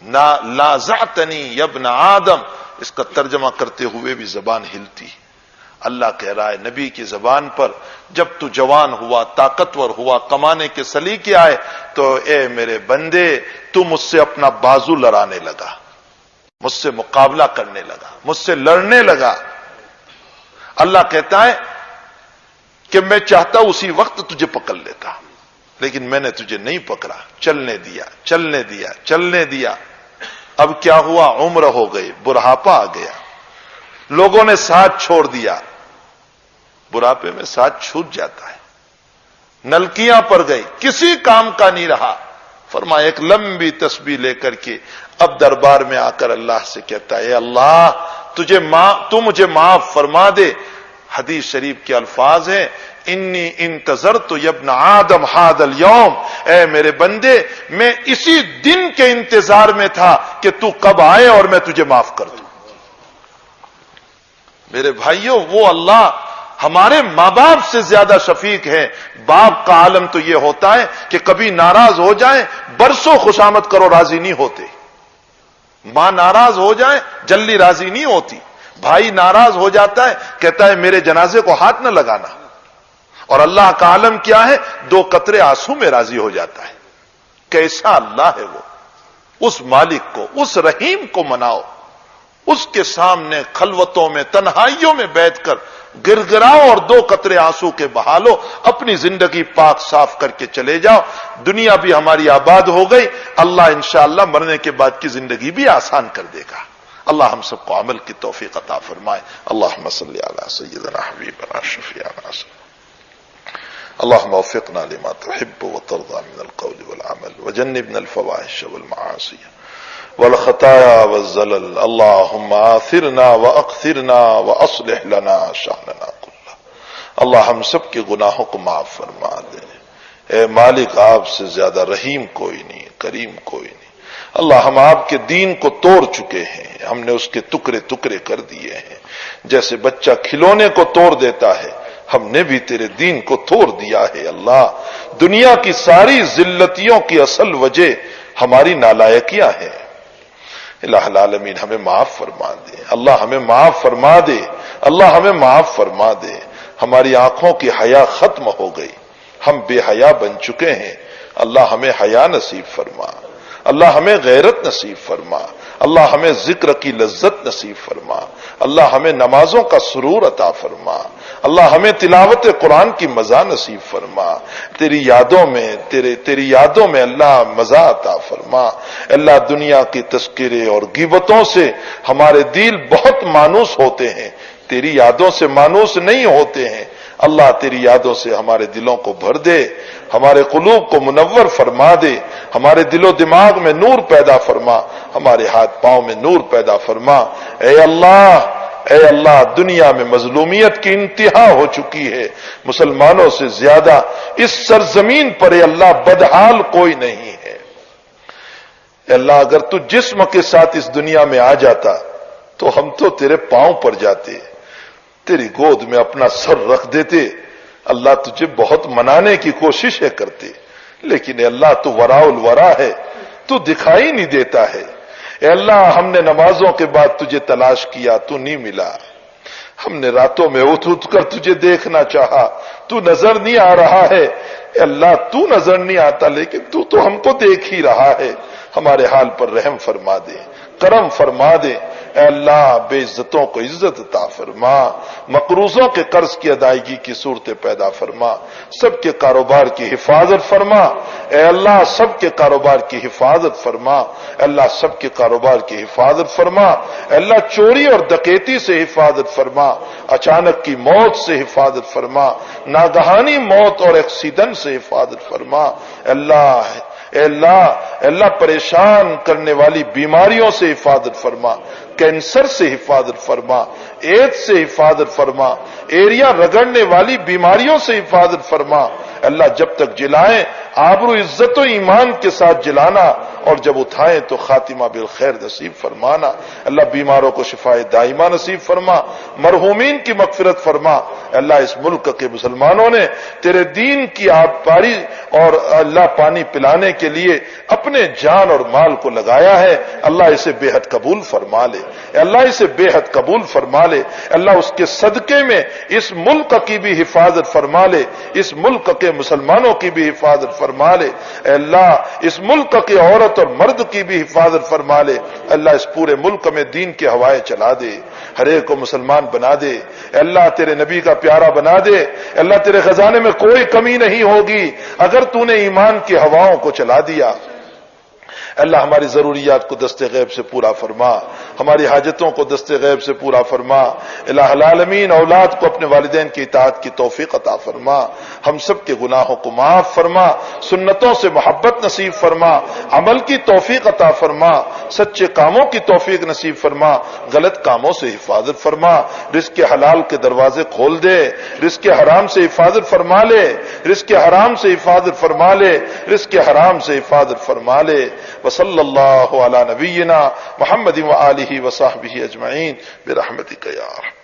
نازعتنی یا ابن آدم، اس کا ترجمہ کرتے ہوئے بھی زبان ہلتی۔ اللہ کہہ رہا ہے نبی کی زبان پر، جب تو جوان ہوا، طاقتور ہوا، کمانے کے سلیقے آئے تو اے میرے بندے تو مجھ سے اپنا بازو لڑانے لگا، مجھ سے مقابلہ کرنے لگا، مجھ سے لڑنے لگا۔ اللہ کہتا ہے کہ میں چاہتا اسی وقت تجھے پکڑ لیتا، لیکن میں نے تجھے نہیں پکڑا، چلنے دیا، چلنے دیا، چلنے دیا۔ اب کیا ہوا؟ عمر ہو گئی، بڑھاپا آ گیا، لوگوں نے ساتھ چھوڑ دیا۔ بڑھاپے میں ساتھ چھوٹ جاتا ہے، نلکیاں پڑ گئی، کسی کام کا نہیں رہا۔ فرمایا ایک لمبی تسبیح لے کر کے اب دربار میں آ کر اللہ سے کہتا ہے اے اللہ تو مجھے معاف فرما دے۔ حدیث شریف کے الفاظ ہیں انی انتظرت یا ابن آدم ھذا اليوم، اے میرے بندے میں اسی دن کے انتظار میں تھا کہ تو کب آئے اور میں تجھے معاف کر دوں۔ میرے بھائیوں وہ اللہ ہمارے ماں باپ سے زیادہ شفیق ہے. باپ کا عالم تو یہ ہوتا ہے کہ کبھی ناراض ہو جائیں برسوں خوشامد کرو راضی نہیں ہوتے. ماں ناراض ہو جائے جلدی راضی نہیں ہوتی. بھائی ناراض ہو جاتا ہے کہتا ہے میرے جنازے کو ہاتھ نہ لگانا. اور اللہ کا عالم کیا ہے؟ 2 قطرے آنسو میں راضی ہو جاتا ہے. کیسا اللہ ہے وہ. اس مالک کو، اس رحیم کو مناؤ. اس کے سامنے خلوتوں میں تنہائیوں میں بیٹھ کر گر گراؤ اور 2 قطرے آنسو کے بہا لو. اپنی زندگی پاک صاف کر کے چلے جاؤ. دنیا بھی ہماری آباد ہو گئی. اللہ انشاءاللہ مرنے کے بعد کی زندگی بھی آسان کر دے گا. اللہ ہم سب کو عمل کی توفیق عطا فرمائے. اللہم صلی علی سیدنا حبیبنا شفیعنا اللہم وفقنا لما تحب وترضى من القول والعمل وجنبنا الفواحش والمعاصی والخطايا والزلل. اللہم آثرنا واکثرنا واصلح لنا شأننا كله. اللہ ہم سب کے گناہوں کو معاف فرما دے. اے مالک آپ سے زیادہ رحیم کوئی نہیں، کریم کوئی نہیں. اللہ ہم آپ کے دین کو توڑ چکے ہیں. ہم نے اس کے ٹکڑے ٹکڑے کر دیے ہیں. جیسے بچہ کھلونے کو توڑ دیتا ہے ہم نے بھی تیرے دین کو توڑ دیا ہے. اللہ دنیا کی ساری ذلتیوں کی اصل وجہ ہماری نالائکیاں ہیں. الہ العالمین ہمیں معاف فرما دے. اللہ ہمیں معاف فرما دے. اللہ ہمیں معاف فرما دے. ہماری آنکھوں کی حیا ختم ہو گئی. ہم بے حیا بن چکے ہیں. اللہ ہمیں حیا نصیب فرما. اللہ ہمیں غیرت نصیب فرما. اللہ ہمیں ذکر کی لذت نصیب فرما. اللہ ہمیں نمازوں کا سرور عطا فرما. اللہ ہمیں تلاوت قرآن کی مزہ نصیب فرما. تیری یادوں میں اللہ مزہ عطا فرما. اللہ دنیا کی تذکرے اور غیبتوں سے ہمارے دل بہت مانوس ہوتے ہیں، تیری یادوں سے مانوس نہیں ہوتے ہیں. اللہ تیری یادوں سے ہمارے دلوں کو بھر دے. ہمارے قلوب کو منور فرما دے. ہمارے دل و دماغ میں نور پیدا فرما. ہمارے ہاتھ پاؤں میں نور پیدا فرما. اے اللہ دنیا میں مظلومیت کی انتہا ہو چکی ہے. مسلمانوں سے زیادہ اس سرزمین پر اے اللہ بدحال کوئی نہیں ہے. اے اللہ اگر تو جسم کے ساتھ اس دنیا میں آ جاتا تو ہم تو تیرے پاؤں پر جاتے، تیری گود میں اپنا سر رکھ دیتے. اللہ تجھے بہت منانے کی کوششیں کرتے، لیکن اے اللہ تو وراء الورا ہے، تو دکھائی نہیں دیتا ہے. اے اللہ ہم نے نمازوں کے بعد تجھے تلاش کیا، تو نہیں ملا. ہم نے راتوں میں اٹھ کر تجھے دیکھنا چاہا، تو نظر نہیں آ رہا ہے. اے اللہ تو نظر نہیں آتا لیکن تو ہم کو دیکھ ہی رہا ہے. ہمارے حال پر رحم فرما دے، کرم فرما دے. اے اللہ بے عزتوں کو عزت عطا فرما. مقروضوں کے قرض کی ادائیگی کی صورتیں پیدا فرما. سب کے کاروبار کی حفاظت فرما. اے اللہ سب کے کاروبار کی حفاظت فرما. اے اللہ سب کے کاروبار کی حفاظت فرما. اے اللہ چوری اور ڈکیتی سے حفاظت فرما. اچانک کی موت سے حفاظت فرما. ناگہانی موت اور ایکسیڈنٹ سے حفاظت فرما. اے اللہ پریشان کرنے والی بیماریوں سے حفاظت فرما. کینسر سے حفاظت فرما. ایڈز سے حفاظت فرما. ایریا رگڑنے والی بیماریوں سے حفاظت فرما. اللہ جب تک جلائیں آبرو عزت و ایمان کے ساتھ جلانا، اور جب اٹھائیں تو خاتمہ بالخیر نصیب فرمانا. اللہ بیماروں کو شفاء دائمہ نصیب فرما. مرحومین کی مغفرت فرما. اللہ اس ملک کے مسلمانوں نے تیرے دین کی آب پاری اور اللہ پانی پلانے کے لیے اپنے جان اور مال کو لگایا ہے. اللہ اسے بے حد قبول فرما لے. اللہ اسے بے حد قبول فرما لے. اللہ اس کے صدقے میں اس ملک کی بھی حفاظت فرما لے. اس ملک کے مسلمانوں کی بھی حفاظت فرما لے. اللہ اس ملک کی عورت اور مرد کی بھی حفاظت فرما لے. اللہ اس پورے ملک میں دین کی ہوائیں چلا دے. ہر ایک کو مسلمان بنا دے. اللہ تیرے نبی کا پیارا بنا دے. اللہ تیرے خزانے میں کوئی کمی نہیں ہوگی اگر تو نے ایمان کی ہواؤں کو چلا دیا. اللہ ہماری ضروریات کو دست غیب سے پورا فرما. ہماری حاجتوں کو دست غیب سے پورا فرما. الہ العالمین اولاد کو اپنے والدین کی اطاعت کی توفیق عطا فرما. ہم سب کے گناہوں کو معاف فرما. سنتوں سے محبت نصیب فرما. عمل کی توفیق عطا فرما. سچے کاموں کی توفیق نصیب فرما. غلط کاموں سے حفاظت فرما. رزق حلال کے دروازے کھول دے. رزق حرام سے حفاظت فرما لے. رزق حرام سے حفاظت فرما لے. رزق حرام سے حفاظت فرما لے. وصلی اللہ علی نبینا محمد وآلہ وصحبہ اجمعین برحمتک یا ارحم